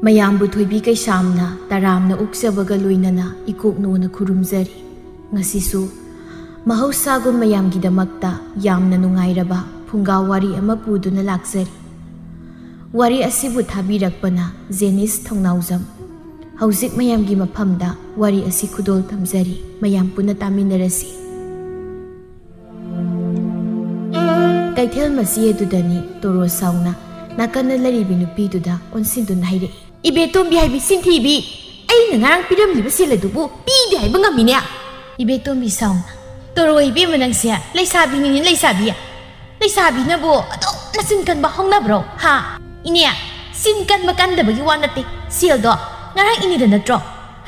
ꯃꯌꯥꯝꯕꯨ ꯊꯣꯏꯕꯤ ꯀꯩꯁꯥꯝꯅ ꯇꯔꯥꯝꯅ ꯎꯛꯆꯕꯒ ꯂꯣꯏꯅꯅ ꯏꯀꯣꯛꯅꯣꯅ ꯈꯨꯔꯨꯝꯖꯔꯤ꯫ ꯉꯁꯤꯁꯨ ꯃꯍꯧꯁꯥꯒꯨꯝ ꯃꯌꯥꯝꯒꯤꯗꯃꯛꯇ ꯌꯥꯝꯅ ꯅꯨꯡꯉꯥꯏꯔꯕ ꯐꯨꯡꯒꯥ ꯋꯥꯔꯤ ꯑꯃ ꯄꯨꯗꯨꯅ ꯂꯥꯛꯆꯔꯤ꯫ ꯋꯥꯔꯤ ꯑꯁꯤꯕꯨ ꯊꯥꯕꯤꯔꯛꯄꯅ ꯖꯦꯅꯤꯁ ꯊꯧꯅꯥꯎꯖꯝ꯫ ꯍꯧꯖꯤꯛ ꯃꯌꯥꯝꯒꯤ ꯃꯐꯝꯗ ꯋꯥꯔꯤ ꯑꯁꯤ ꯈꯨꯗꯣꯜ ꯊꯝꯖꯔꯤ꯫ ꯃꯌꯥꯝ ꯄꯨꯟꯅ ꯇꯥꯃꯤꯟꯅꯔꯁꯤ꯫ ꯀꯩꯊꯦꯜ ꯃꯆꯤ ꯑꯗꯨꯗꯅꯤ ꯇꯣꯔꯣ ꯁꯥꯎꯅ ꯅꯥꯀꯟꯅ ꯂꯩꯔꯤꯕꯤ ꯅꯨꯄꯤꯗꯨꯗ ꯑꯣꯟꯁꯤꯟꯗꯨꯅ ꯍꯥꯏꯔꯛꯏ꯫ "ꯏꯕꯦꯇꯣꯝꯕꯤ ꯍꯥꯏꯕꯤ ꯁꯤꯟꯊꯤꯕꯤ, ꯑꯩꯅ ꯉꯔꯥꯡ ꯄꯤꯔꯝꯂꯤꯕ ꯁꯦꯜ ꯑꯗꯨꯕꯨ ꯄꯤꯗꯦ ꯍꯥꯏꯕ ꯉꯝꯃꯤꯅꯦ?" ꯏꯕꯦꯇꯣꯝꯕꯤ ꯁꯥꯎꯅ "ꯇꯣꯔꯣ ꯏꯕꯦꯝꯃ, ꯅꯪꯁꯦ ꯂꯩꯁꯥꯕꯤꯅꯤꯅꯦ ꯂꯩꯁꯥꯕꯤ. ꯂꯩꯁꯥꯕꯤꯅꯕꯨ ꯑꯗꯨꯝ ꯅꯆꯤꯟ ꯀꯟꯕ ꯍꯧꯅꯕ꯭ꯔꯣ? ꯍꯥ? ꯏꯅꯦ, ꯆꯤꯟ ꯀꯟꯕ ꯀꯟꯗꯕꯒꯤ ꯋꯥ ꯅꯠꯇꯦ. ꯁꯦꯜꯗꯣ ꯉꯔꯥꯡ ꯏꯅꯦꯗ ꯅꯠꯇ꯭ꯔꯣ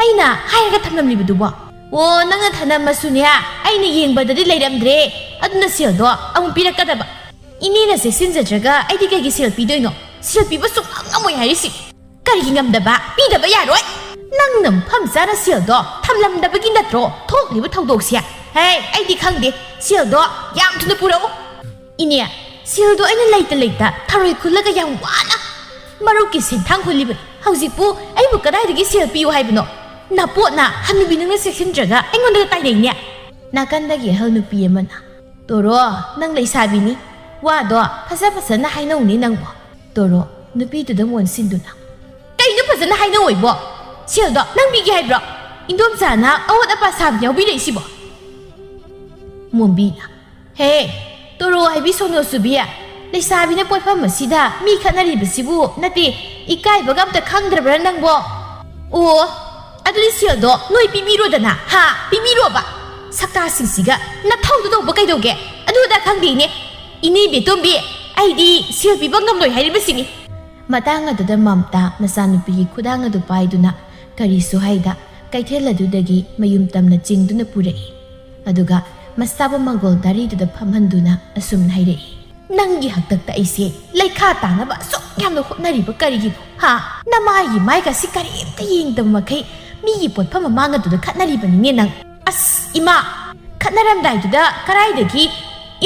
ꯑꯩꯅ ꯍꯥꯏꯔꯒ ꯊꯝꯂꯝꯂꯤꯕꯗꯨꯕꯣ? ꯑꯣ, ꯅꯪꯅ ꯊꯅꯝꯃꯁꯨꯅꯦ ꯑꯩꯅ ꯌꯦꯡꯕꯗꯗꯤ ꯂꯩꯔꯝꯗ꯭ꯔꯦ. ꯑꯗꯨꯅ ꯁꯦꯜꯗꯣ ꯑꯃꯨꯛ ꯄꯤꯔꯛꯀꯗꯕ. ꯏꯅꯦꯅ ꯆꯦꯛꯁꯤꯟꯖꯗ꯭ꯔꯒ ꯑꯩꯗꯤ ꯀꯩꯒꯤ ꯁꯦꯜ ꯄꯤꯗꯣꯏꯅꯣ? ꯁꯦල් ꯄꯤꯕ ꯁꯨꯡꯉꯝ ꯉꯝꯃꯣꯏ ꯍꯥꯏꯔꯤꯁꯤ. ꯀꯔꯤꯒꯤ ꯉꯝꯗꯕ? ꯄꯤꯗꯕ ꯌꯥꯔꯣꯏ. ꯅꯪꯅ ꯃꯐꯝ ꯆꯥꯅ ꯁꯦꯜꯗꯣ ꯊꯝꯂꯝꯗꯕꯒꯤ ꯅꯠꯇ꯭ꯔꯣ ꯊꯣꯛꯂꯤꯕ ꯊꯧꯗꯣꯛꯁꯦ? ꯍꯦ, ꯑꯩꯗꯤ ꯈꯪꯗꯦ. ꯁꯦꯜꯗꯣ ꯌꯥꯝ ꯊꯨꯅ ꯄꯨꯔꯛꯎ." "ꯏꯅꯦ, ꯁꯦꯜꯗꯣ ꯑꯩꯅ ꯂꯩꯇ ꯊꯔꯣꯏ ꯈꯨꯜꯂꯒ ꯌꯥꯝ ꯋꯥꯅ ꯃꯔꯨꯞꯀꯤ ꯁꯦꯟꯊꯥꯡ ꯍꯨꯜꯂꯤꯕꯅꯤ. ꯍꯧꯖꯤꯛꯄꯨ ꯑꯩꯕꯨ ꯀꯗꯥꯏꯗꯒꯤ ꯁꯦꯜ ꯄꯤꯌꯨ ꯍꯥꯏꯕꯅꯣ? ꯅꯄꯣꯠꯅ ꯍꯟꯅꯨꯕꯤ ꯅꯪꯅ ꯆꯦꯛꯁꯤꯟꯗ꯭ꯔꯒ ꯑꯩꯉꯣꯟꯗꯒ ꯇꯥꯏꯅꯩꯅꯦ." ꯅꯥꯀꯟꯗꯒꯤ ꯑꯍꯜ ꯅꯨꯄꯤ ꯑꯃꯅ "ꯇꯣꯔꯣ, ꯅꯪ ꯂꯩꯁꯥꯕꯤꯅꯤ. ꯋꯥꯗꯣ ꯐꯖꯅ ꯍꯥꯏꯅꯧꯅꯤ ꯅꯪꯕꯣ." ꯇꯣꯔꯣ ꯅꯨꯄꯤꯗꯨꯗ ꯑꯣꯟꯁꯤꯟꯗꯨꯅ "ꯀꯩꯅꯣ ꯐꯖꯅ ꯍꯥꯏꯅꯧꯏꯕꯣ? ꯁꯦꯜꯗꯣ ꯅꯪ ꯄꯤꯒꯦ ꯍꯥꯏꯕ꯭ꯔో? ꯏꯟꯗꯣꯝꯆꯥꯅ ꯑꯋꯥꯠ ꯑꯄꯥ ꯁꯥꯕ ꯌꯥꯎꯕꯤꯔꯛꯏꯁꯤꯕꯣ?" ꯃꯣꯝꯕꯤꯅ "ꯍꯦ, ꯇꯣꯔꯣ ꯍꯥꯏꯕꯤ ꯁꯣꯅꯣ ꯆꯨꯕꯤ, ꯂꯩꯁꯥꯕꯤꯅ ꯄꯣꯠꯐꯝ ꯑꯁꯤꯗ ꯃꯤ ꯈꯠꯅꯔꯤꯕꯁꯤꯕꯨ ꯅꯠꯇꯦ ꯏꯀꯥꯏꯕꯒ ꯑꯝꯇ ꯈꯪꯗ꯭ꯔꯕ꯭ꯔꯥ ꯅꯪꯕꯣ? ꯑꯣ, ꯑꯗꯨꯗꯤ ꯁꯦꯜꯗꯣ ꯅꯣꯏ ꯄꯤꯕꯤꯔꯣꯗꯅ. ꯍꯥ, ꯄꯤꯕꯤꯔꯣꯕ. ꯁꯛꯇꯥꯁꯤꯡꯁꯤꯒ ꯅꯊꯧꯗꯨ ꯇꯧꯕ ꯀꯩꯗꯧꯒꯦ? ꯑꯗꯨꯗ ꯈꯪꯗꯦꯅꯦ. ꯏꯅꯦ ꯕꯦꯇꯣꯝꯕꯤ, ꯑꯩꯗꯤ ꯁꯦꯜ ꯄꯤꯕ ꯉꯝꯂꯣꯏ ꯍꯥꯏꯔꯤꯕꯁꯤꯅꯤ." ꯃꯇꯥꯡ ꯑꯗꯨꯗ ꯃꯝꯇꯥ ꯃꯆꯥꯅꯨꯄꯤꯒꯤ ꯈꯨꯗꯥꯡ ꯑꯗꯨ パꯏꯗꯨꯅ ꯀꯔꯤꯁꯨ ꯍꯥꯏꯗ ꯀꯩꯊꯦꯜ ꯑꯗꯨꯗꯒꯤ ꯃꯌꯨꯝ ꯇꯝꯅ ꯆꯤꯡꯗꯨꯅ ꯄꯨꯔꯛꯏ꯫ ꯑꯗꯨꯒ ꯃꯁꯥꯕ ꯃꯪꯒꯣꯜ ꯗꯥꯔꯤꯗꯨꯗ ꯐꯝꯍꯟꯗꯨꯅ ꯑꯁꯨꯝꯅ ꯍꯥꯏꯔꯛꯏ꯫ "ꯅꯪꯒꯤ ꯍꯛꯇꯛꯇ ꯑꯩꯁꯦ ꯂꯩꯈꯥ ꯇꯥꯅꯕ ꯑꯁꯨꯛ ꯌꯥꯝꯅ ꯍꯣꯠꯅꯔꯤꯕ ꯀꯔꯤꯒꯤꯅꯣ? ꯍꯥ? ꯅꯃꯥꯒꯤ ꯃꯥꯏꯒꯁꯤ ꯀꯔꯤꯝꯇ ꯌꯦꯡꯗꯕ ꯃꯈꯩ ꯃꯤꯒꯤ ꯄꯣꯠꯐꯝ ꯃꯃꯥꯡ ꯑꯗꯨꯗ ꯈꯠꯅꯔꯤꯕꯅꯤꯅꯦ ꯅꯪ." "ꯑꯁ ꯏꯃꯥ, ꯈꯠꯅꯔꯝꯗꯥꯏꯗꯨꯗ ꯀꯔꯥꯏꯗꯒꯤ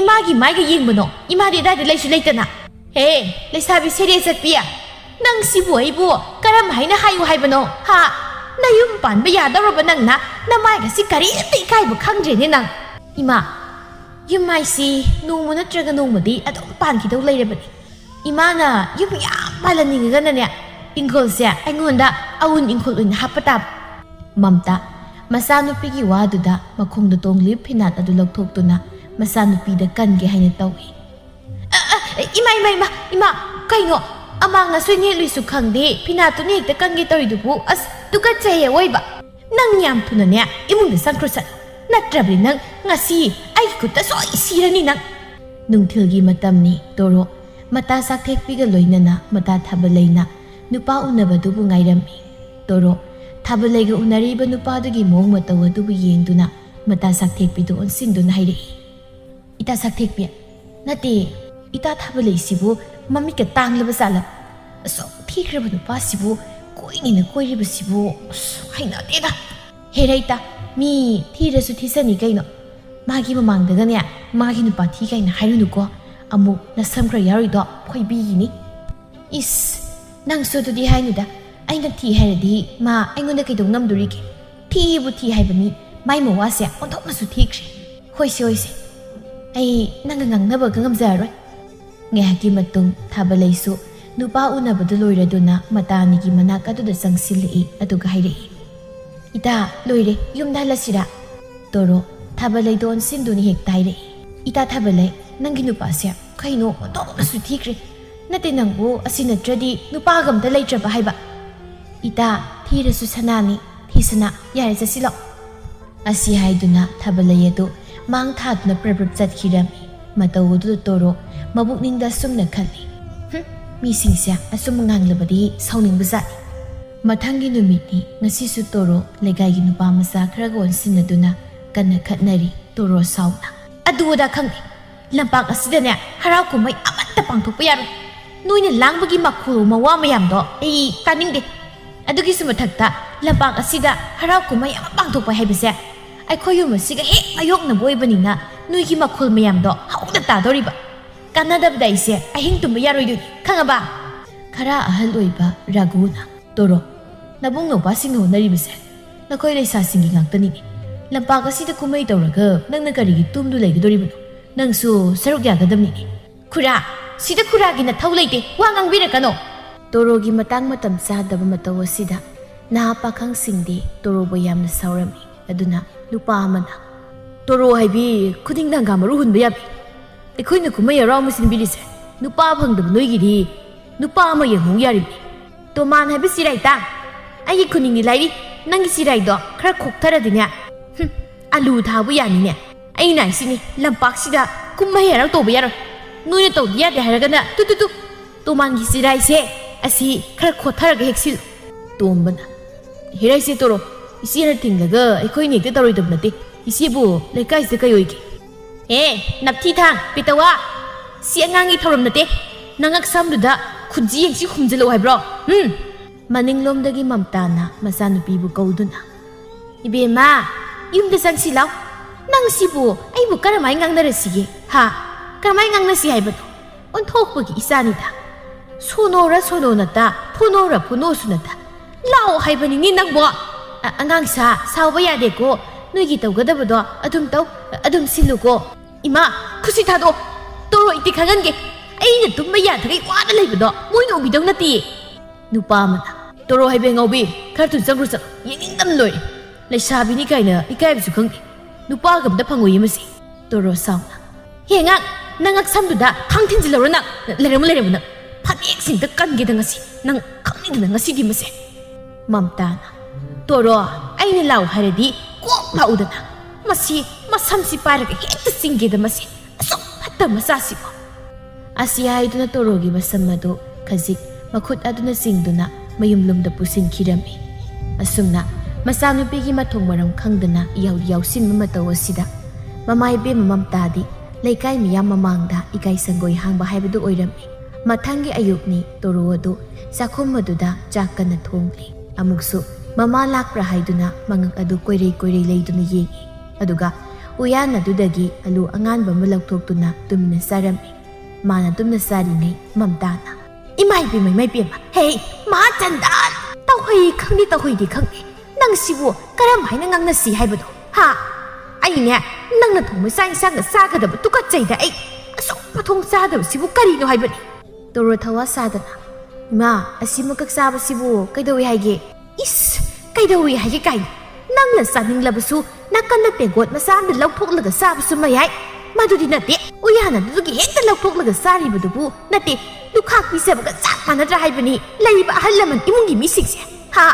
ꯏꯃꯥꯒꯤ ꯃꯥꯏꯒ ꯌꯦꯡꯕꯅꯣ? ꯏꯃꯥꯗꯤ ꯑꯗꯥꯏꯗ ꯂꯩꯁꯨ ꯂꯩꯇꯅ." "ꯍꯦ, ꯂꯩꯁꯥꯕꯤ ꯁꯦꯔꯦ ꯆꯠꯄꯤ, ꯅꯪ ꯁꯤꯕꯨ ꯑꯩꯕꯨ ꯀꯔꯝ ꯍꯥꯏꯅ ꯍꯥꯏꯌꯨ ꯍꯥꯏꯕꯅꯣ? ꯍꯥ? ꯅꯌꯨꯝ ꯄꯥꯟꯕ ꯌꯥꯗꯧꯔꯕ ꯅꯪꯅ ꯅꯃꯥꯏꯒꯁꯤ ꯀꯔꯤꯝꯇ ꯏꯀꯥꯏꯕ ꯈꯪꯗ꯭ꯔꯦꯅꯦ ꯅꯪ." "ꯏꯃꯥ, ꯌꯨꯝ ꯍꯥꯏꯁꯤ ꯅꯣꯡꯃ ꯅꯠꯇ꯭ꯔꯒ ꯅꯣꯡꯃꯗꯤ ꯑꯗꯨꯝ ꯄꯥꯟꯈꯤꯗꯧ ꯂꯩꯔꯕꯅꯤ. ꯏꯃꯥꯅ ꯌꯨꯝ ꯌꯥꯝ ꯄꯥꯜꯍꯟꯅꯤꯡꯉꯒꯅꯅꯦ ꯏꯪꯈꯣꯜꯁꯦ ꯑꯩꯉꯣꯟꯗ ꯑꯎꯟ ꯏꯪꯈꯣꯜ ꯑꯣꯏꯅ ꯍꯥꯞꯄ ꯇꯥꯕ." ꯃꯝꯇꯥ ꯃꯆꯥꯅꯨꯄꯤꯒꯤ ꯋꯥꯗꯨꯗ ꯃꯈꯣꯡꯗ ꯇꯣꯡꯂꯤꯕ ꯐꯤꯅꯥꯠ ꯑꯗꯨ ꯂꯧꯊꯣꯛꯇꯨꯅ ꯃꯆꯥꯅꯨꯄꯤꯗ ꯀꯟꯒꯦ ꯍꯥꯏꯅ ꯇꯧꯏ꯫ "ꯏꯃꯥ, ꯀꯩꯅꯣ? ꯑꯃꯥꯡ ꯑꯁꯣꯏ ꯅꯦꯠꯂꯨꯏꯁꯨ ꯈꯪꯗꯦ ꯐꯤꯅꯥꯠꯇꯨꯅ ꯍꯦꯛꯇ ꯀꯟꯒꯦ ꯇꯧꯔꯤꯗꯨꯕꯨ. ꯑꯁ, ꯇꯨꯀꯠꯆꯩꯌꯦ ꯑꯋꯣꯏꯕ. ꯅꯪ ꯌꯥꯝ ꯊꯨꯅꯅꯦ ꯏꯃꯨꯡꯗ ꯆꯪꯈ꯭ꯔꯣ ꯆꯠꯂꯣ. ꯅꯠꯇ꯭ꯔꯕꯗꯤ ꯅꯪ ꯉꯁꯤ ꯑꯩꯒꯤ ꯈꯨꯠꯇ ꯁꯣꯏ ꯁꯤꯔꯅꯤ ꯅꯪ." ꯅꯨꯡꯊꯤꯜꯒꯤ ꯃꯇꯝꯅꯤ꯫ ꯇꯣꯔꯣ ꯃꯇꯥ ꯆꯥꯛꯊꯦꯛꯄꯤꯒ ꯂꯣꯏꯅꯅ ꯃꯇꯥ ꯊꯥꯕꯂꯩꯅ ꯅꯨꯄꯥ ꯎꯅꯕꯗꯨꯕꯨ ꯉꯥꯏꯔꯝꯃꯤ꯫ ꯇꯣꯔꯣ ꯊꯥꯕꯂꯩꯒ ꯎꯅꯔꯤꯕ ꯅꯨꯄꯥꯗꯨꯒꯤ ꯃꯑꯣꯡ ꯃꯇꯧ ꯑꯗꯨꯕꯨ ꯌꯦꯡꯗꯨꯅ ꯃꯇꯥ ꯆꯥꯛꯊꯦꯛꯄꯤꯗꯨ ꯑꯣꯟꯁꯤꯟꯗꯨꯅ ꯍꯥꯏꯔꯛꯏ꯫ "ꯏꯇꯥ ꯆꯥꯛꯊꯦꯛꯄꯤ, ꯅꯠꯇꯦ, ꯏꯇꯥ ꯊꯥꯕꯂꯩꯁꯤꯕꯨ ꯃꯃꯤꯠꯀ ꯇꯥꯡꯂꯕ ꯖꯥꯠꯂ? ꯑꯁꯨꯛ ꯊꯤꯈ꯭ꯔꯕ ꯅꯨꯄꯥꯁꯤꯕꯨ ꯀꯣꯏꯅꯤꯅ ꯀꯣꯏꯔꯤꯕꯁꯤꯕꯨ ꯑꯁ ꯍꯩꯅꯗꯦꯗ." "ꯍꯦꯔ ꯏꯇꯥ, ꯃꯤ ꯊꯤꯔꯁꯨ ꯊꯤꯁꯅꯤ ꯀꯩꯅꯣ. ꯃꯥꯒꯤ ꯃꯃꯥꯡꯗꯒꯅꯦ ꯃꯥꯒꯤ ꯅꯨꯄꯥ ꯊꯤ ꯀꯥꯏꯅ ꯍꯥꯏꯔꯨꯅꯨꯀꯣ. ꯑꯃꯨꯛ ꯅꯁꯝ ꯈꯔ ꯌꯥꯎꯔꯤꯗꯣ ꯈꯣꯏꯕꯤꯒꯤꯅꯤ." "ꯏꯁ, ꯅꯪꯁꯨ ꯑꯗꯨꯗꯤ ꯍꯥꯏꯅꯨꯗ. ꯑꯩꯅ ꯊꯤ ꯍꯥꯏꯔꯗꯤ ꯃꯥ ꯑꯩꯉꯣꯟꯗ ꯀꯩꯗꯧ ꯉꯝꯗꯣꯔꯤꯒꯦ? ꯊꯤꯕꯨ ꯊꯤ ꯍꯥꯏꯕꯅꯤ, ꯃꯥꯏ ꯃꯋꯥꯁꯦ ꯑꯣꯟꯊꯣꯛꯅꯁꯨ ꯊꯤꯈ꯭ꯔꯦ." "ꯍꯣꯏꯁꯦ, ꯑꯩ ꯅꯪꯒ ꯉꯥꯡꯅꯕꯒ ꯉꯝꯖꯔꯔꯣꯏ." ꯉꯥꯏꯍꯥꯛꯀꯤ ꯃꯇꯨꯡ ꯊꯥꯕꯂꯩꯁꯨ ꯅꯨꯄꯥ ꯎꯅꯕꯗꯨ ꯂꯣꯏꯔꯗꯨꯅ ꯃꯇꯥꯅꯤꯒꯤ ꯃꯅꯥꯛ ꯑꯗꯨꯗ ꯆꯪꯁꯤꯜꯂꯛꯏ꯫ ꯑꯗꯨꯒ ꯍꯥꯏꯔꯛꯏ꯫ "ꯏꯇꯥ, ꯂꯣꯏꯔꯦ, ꯌꯨꯝꯗ ꯍꯜꯂꯁꯤꯔꯥ?" ꯇꯣꯔꯣ ꯊꯥꯕꯂꯩꯗ ꯑꯣꯟꯁꯤꯟꯗꯨꯅ ꯍꯦꯛꯇ ꯍꯥꯏꯔꯛꯏ꯫ "ꯏꯇꯥ ꯊꯥꯕꯂꯩ, ꯅꯪꯒꯤ ꯅꯨꯄꯥꯁꯦ ꯀꯩꯅꯣ ꯑꯣꯟꯊꯣꯛꯅꯁꯨ ꯊꯤꯈ꯭ꯔꯦ. ꯅꯠꯇꯦ, ꯅꯪꯕꯨ ꯑꯁꯤ ꯅꯠꯇ꯭ꯔꯗꯤ ꯅꯨꯄꯥꯒ ꯑꯝꯇ ꯂꯩꯇ꯭ꯔꯕ ꯍꯥꯏꯕ." "ꯏꯇꯥ, ꯊꯤꯔꯁꯨ ꯁꯅꯥꯅꯤ. ꯊꯤꯁꯅꯥ, ꯌꯥꯔꯦ ꯆꯠꯁꯤꯜꯂꯣ." ꯑꯁꯤ ꯍꯥꯏꯗꯨꯅ ꯊꯥꯕꯂꯩ ꯑꯗꯨ ꯃꯥꯡ ꯊꯥꯗꯨꯅ ꯄ꯭ꯔꯞ ꯆꯠꯈꯤꯔꯝꯃꯤ꯫ ꯃꯇꯧ ꯑꯗꯨꯗ ꯇꯣꯔꯣ ꯃꯕꯨꯛꯅꯤꯡꯗ ꯑꯁꯨꯝꯅ ꯈꯜꯂꯤ꯫ "ꯃꯤꯁꯤꯡꯁꯦ ꯑꯁꯨꯝ ꯉꯥꯡꯂꯕꯗꯤ ꯁꯥꯎꯅꯤꯡꯕꯖꯥꯠꯅꯤ." ꯃꯊꯪꯒꯤ ꯅꯨꯃꯤꯠꯅꯤ꯫ ꯉꯁꯤꯁꯨ ꯇꯣꯔꯣ ꯂꯩꯀꯥꯏꯒꯤ ꯅꯨꯄꯥ ꯃꯆꯥ ꯈꯔꯒ ꯑꯣꯟꯁꯤꯟꯅꯗꯨꯅ ꯀꯟꯅ ꯈꯠꯅꯔꯤ꯫ ꯇꯣꯔꯣ ꯁꯥꯎꯅ "ꯑꯗꯨ ꯑꯗꯥ ꯈꯪꯗꯦ. ꯂꯝꯄꯥꯛ ꯑꯁꯤꯗꯅꯦ ꯍꯔꯥꯎ ꯀꯨꯝꯍꯩ ꯑꯃꯠꯇ ꯄꯥꯡꯊꯣꯛꯄ ꯌꯥꯔꯣꯏ. ꯅꯣꯏꯅ ꯂꯥꯡꯕꯒꯤ ꯃꯈꯣꯜ ꯃꯋꯥ ꯃꯌꯥꯝꯗꯣ ꯑꯩ ꯇꯥꯅꯤꯡꯗꯦ. ꯑꯗꯨꯒꯤꯁꯨ ꯃꯊꯛꯇ ꯂꯝꯄꯥꯛ ꯑꯁꯤꯗ ꯍꯔꯥꯎ ꯀꯨꯝꯍꯩ ꯑꯃ ꯄꯥꯡꯊꯣꯛꯄ ꯍꯥꯏꯕꯁꯦ ꯑꯩꯈꯣꯏ ꯌꯨꯝ ꯑꯁꯤꯒ ꯍꯦꯛ ꯑꯌꯣꯛꯅꯕ ꯑꯣꯏꯕꯅꯤꯅ ꯅꯣꯏꯒꯤ ꯃꯈꯣꯜ ꯃꯌꯥꯝꯗꯣ ꯍꯧꯅ ꯇꯥꯗꯧꯔꯤꯕ. ꯀꯥꯟꯅꯗꯕꯗ ꯑꯩꯁꯦ ꯑꯍꯤꯡ ꯇꯨꯝꯕ ꯌꯥꯔꯣꯏꯗꯣꯏꯅꯤ, ꯈꯪꯉꯕ?" ꯈꯔ ꯑꯍꯜ ꯑꯣꯏꯕ ꯔꯘꯨꯅ Toro nabung nopasing honaribase nakoi leisasingi ngaktanini lampaka sida kumai tawraga nangna karigi tumdu leigadoribano nangsu saruk yagadamni khura sida khuragi na thau leite wa ngangbirakano Torogi matang matam sadaba mataw asida na pakhang singdi Toro bo yamna saurami aduna nupa amana Toro haibi khuding nanga maru hunba yabi ekhoina kumai araw masin bilise nupa phangdaba noigidi nupa ama yengong yaribni to man haibi sirai ta ai khuningi lairi nangi sirai do khara khokthara alu thabu yani ne ai nai sini lampak sida kumai araw to ba yaro noina to dia de haragana tu to man gi sirai se asi khara khothara ga heksil tombana hirai se Toro isi na tingaga ekoi ne te taroi dabnate isi bu lekai se kayo iki napthi thang pitawa si angangi thorom nate nangak samduda khunji yengsi khumjelo haibro maninglomdagi Mamtana masanupi bu kauduna ibema yumda sangsi law nang sibu aibu karamai ngangnarasige ha karamai ngangnasi haibado onthokpagi isanida sonora sononata phunora phunosunata lao haibani ni nangbo angang sawa yade ko noigi tawgadabado adum siluko ima khusi thado Toro iti khangange aina tumba yadhagai wada leibado moino bidau nati nupa amana Toro haibe ngaubi khartu jangrusa yengingdam loi leisabini kaina ikaibisu khangde nupa gamda phangoi amasi Toro sauna henga nangak samduda thangthinjilorona leremu phanek singda kangeda ngasi nang khangni ngasi di mase Mamtana Toro aina law haradi kok laudana masi masamsi paraga hekta singeda masi asok hatta masasi ko asiya iduna Torogi masamado khazik makhut aduna singduna mayumlumda pusin khirami asumna masanupigi mathong maram khangdana yausin mataw asida mamai be Mamtadi leikai miyam mamangda ikai sangoi hangba haibadu oirami mathangi ayukni Toro adu sakhum aduda chakana thongli amuksu mama lakra haiduna mangak adu koirei leiduna yengi aduga uyan adudagi alu angan ba malauktokuna tumna sarami mana tumna saringai Mamtana imai bi ma hey ma chandan tawhoi khangni tawhoi di khangni nang sibu karam haina ngangna si haibado ha aine nangna thongma sai sanga sagadaba tuka chaida ai asok pathong sadaba sibu kari no haibani Toro thawa sadana ma asimu kak saba sibu kaidawi haige is kaidawi haige kai nangna saning labasu nakanda tegot masam da laukthoklaga sabasu mayai madudi nate uyana dugi hekta laukthoklaga saribadubu nate lukhak pisabaga chak manadra haibani leiba ahalaman imungi misikse ha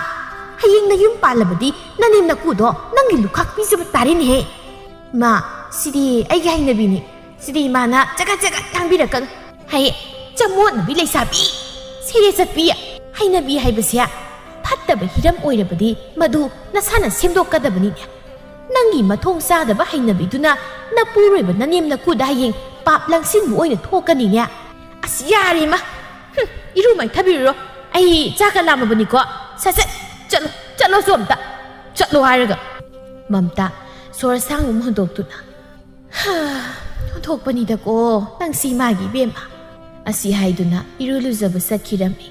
hayeng na yum palabadi nanim nakudo nangi lukhak pisaba tarin he ma sidi ai gai nabini sidi mana jaga tangbirakan hay jamot nabi leisabi sire satbi hay nabi haibasya phattaba hiram oirabadi madu nasana semdokadabani nangi mathong sadaba hay nabi duna napuroiba nanim nakuda hayeng pap langsin bu oina thokani nya asyari ma iru mai thabiro ai chaka lamabani ko sase chalo somta chalo hairaga Mamta sora sangum hondoktuna honthokpani da ko nang si magi bema asi haiduna iruluzaba sakhirami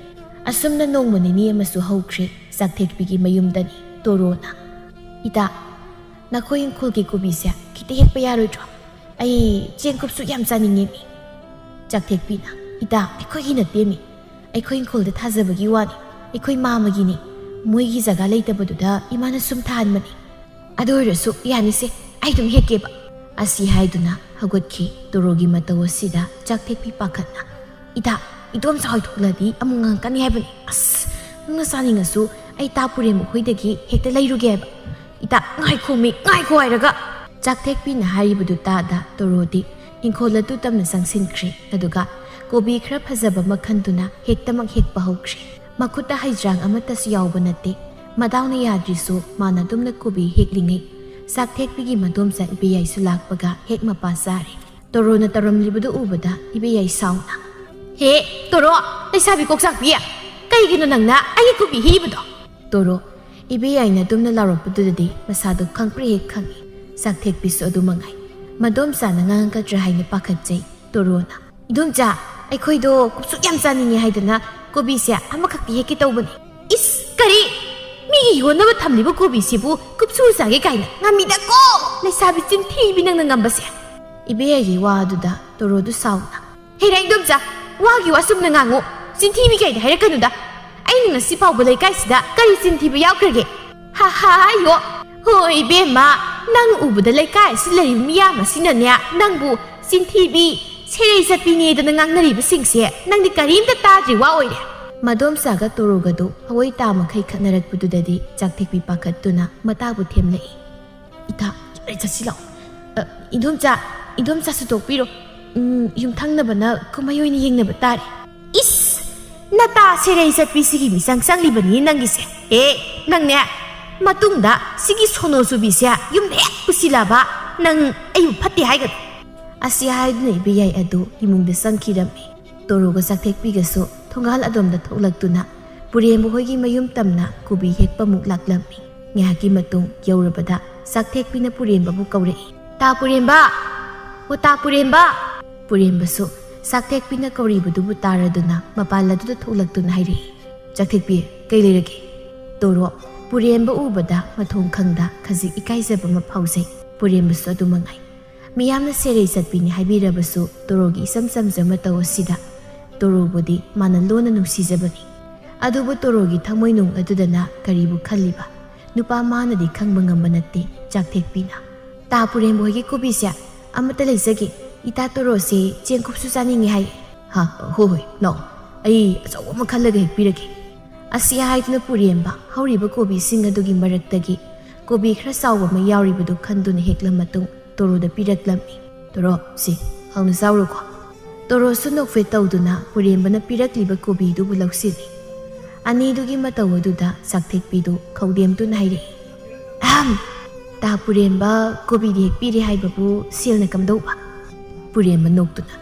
asumna nongmani ni amasu hokre sakthekpigi mayumdani Torona ita nakoyin khulgi kubisya kite hekpa yaroidro ai chengkupsu yam chaninge mi jakthekpina ita aikhogi na temi aikhoin khulda thajabagi wani aikoi mamagi ni moigi jaga leitabaduda imana sum thanmani adoirasu yanise aidum hekeba asi haiduna hagotki Torogi matawasida jakthekpi pakhatna ita idom sa hoithukladi amungang kani haibani as nga saningasu ai tapure mukhoidagi hekta leiruge ba ita ngai kho airaga jakthekpi na haribadu ta da Torodi ingkholatu tamna sangsinkri aduga kobi khra phajaba makhanduna hektamak hekpa hokri makuta haijrang amata su yawba nate madawna yadrisu mana dumna kobi heklingai sakthekpigi madomsa ibeyai su lakpaga hekma pasare Torona taramlibudu ubada ibeyai sauna he Toro leisabi koksakpiya kaigino nangna ai kobi hibudo Toro ibeyai na dumna laropududadi masado khangpri hek khangi sakthekpisu adumangai madomsa na ngangkatra haina pakhatjai Torona idumcha aikhoido kupsu yam chaningi haidana kobi sia amakhakti heki tawbani 이스 까리 미기 요나바 탐리바 고비시부 급수사게 가이나 납니다고 레사비 찜 TV 낭낭 감바세 이베야기 와두다 도로도 사우나 헤라잉 돔자 와기 와숨나 ngango 찜 TV 가이나 하이라카누다 아이는 ngasi 파우바 레이카이시다 까리 찜 TV 야우크게 하하요 호 이베마 낭 우부다 레이카이시 레이 미야마 시나냐 낭부 찜 TV 세레이 잡비니에다 ngangnaribasingse nangdi karimta tadri wa oire madom saga torogadu hawai tama khai khatnarakpududadi jakthekpi pakhattuna matabu themlei ita chare chasilo idom cha sutokpiro yum thangnabana kumayoini yengnaba tare is nata serei satpi sigi misang sanglibani nangise nangne matungda sigi sono subisya yum hek pusilaba nang ayu phatte haigadu Asi haiduna ibiyay adu imungda sangkirami toroga sakthekpigasu thongal adomda thoklaktuna purembu hoigi mayum tamna kubi hekpa muk laklami ngahaki matung yaurabada sakthekpina puremba bu kaurei ta puremba purembasu sakthekpina kauribudu bu taraduna mapaladuda thoklaktuna hairi jakthekpi kailerage toro puremba ubada mathong khangda khajik ikaijaba ma phausei purembasu adumangai miyamna serei satpini haibirabasu torogi samsamjama tawasida torobudi mana lona nungsijabani adubu torogi thamoinung adudana karibu khalliba nupa manadi khangba ngamba natte jakthekpina ta purembogi kubisya amata leisagi ita torose chengkupsu chaningi hai ha hoi no ai achawa makhallaga hekpirage asiya haiduna puremba hauriba kobi singadugi maraktagi kobi khra sawba ma yauribadu khanduna heklamatung toro da piraklami toro si hauna sauro ko toro sunok fe tawduna puremba na pirakliba kobi du bulausini ani dugi matawu da sakthekpi du khawdem tu naire ta puremba kobi di hekpiri haibabu silna kamdauba puremba noktuna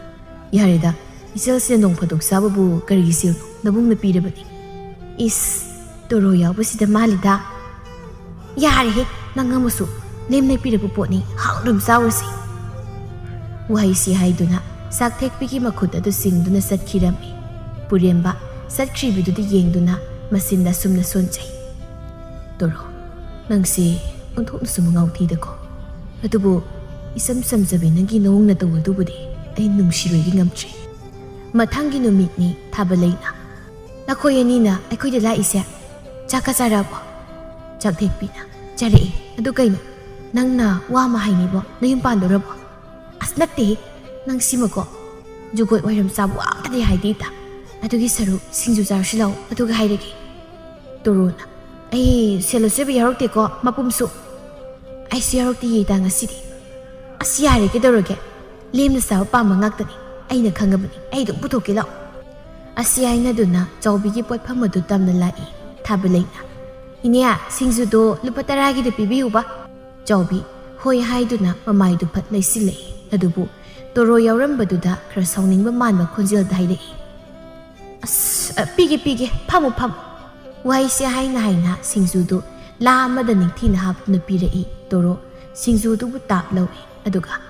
yare da isel se nong phadok sababu kari sil nabung na pirabani is toro yawbasi da malida yare he nangamusu lemnai pirapu potni haudum saursi wahai si haiduna sakthekpigi makhut adu singduna satkirami puremba satkribidu yengduna masinda sumna sonchai toro nangsi onthokna sumangau thidako adubu isam samjabe nangi nongna tawdubudi ai nungsiroigi ngamtri mathangi numitni thabaleina nakhoyanina aikhoida laise chaka charabo jakthekpina chare adu kaina nangna wama hainibo nayum pandorabo asnatte nang simako jugoi wairam sabu akade haidita adugi saru singju jarsilaw aduga hairegi torona ai selosebe yarokte ko mapumsu ai siyarokte yida ngasidi asiyare ke doroge lemna saw pamba ngaktani aina khangabani ai dum putoke law asiyaina duna chawbigi pot phamadu tamna lai thabaleina inya singju do lupa 10 gi de pibiyuba Jawbi hoi haiduna mamai du phat leisilei adubu toro yaurambaduna khra sauningba manba khonjel dairei as pigi phamu wai se haina singju du la amada ningthina hapna pirei toro singju du bu tap lawi aduga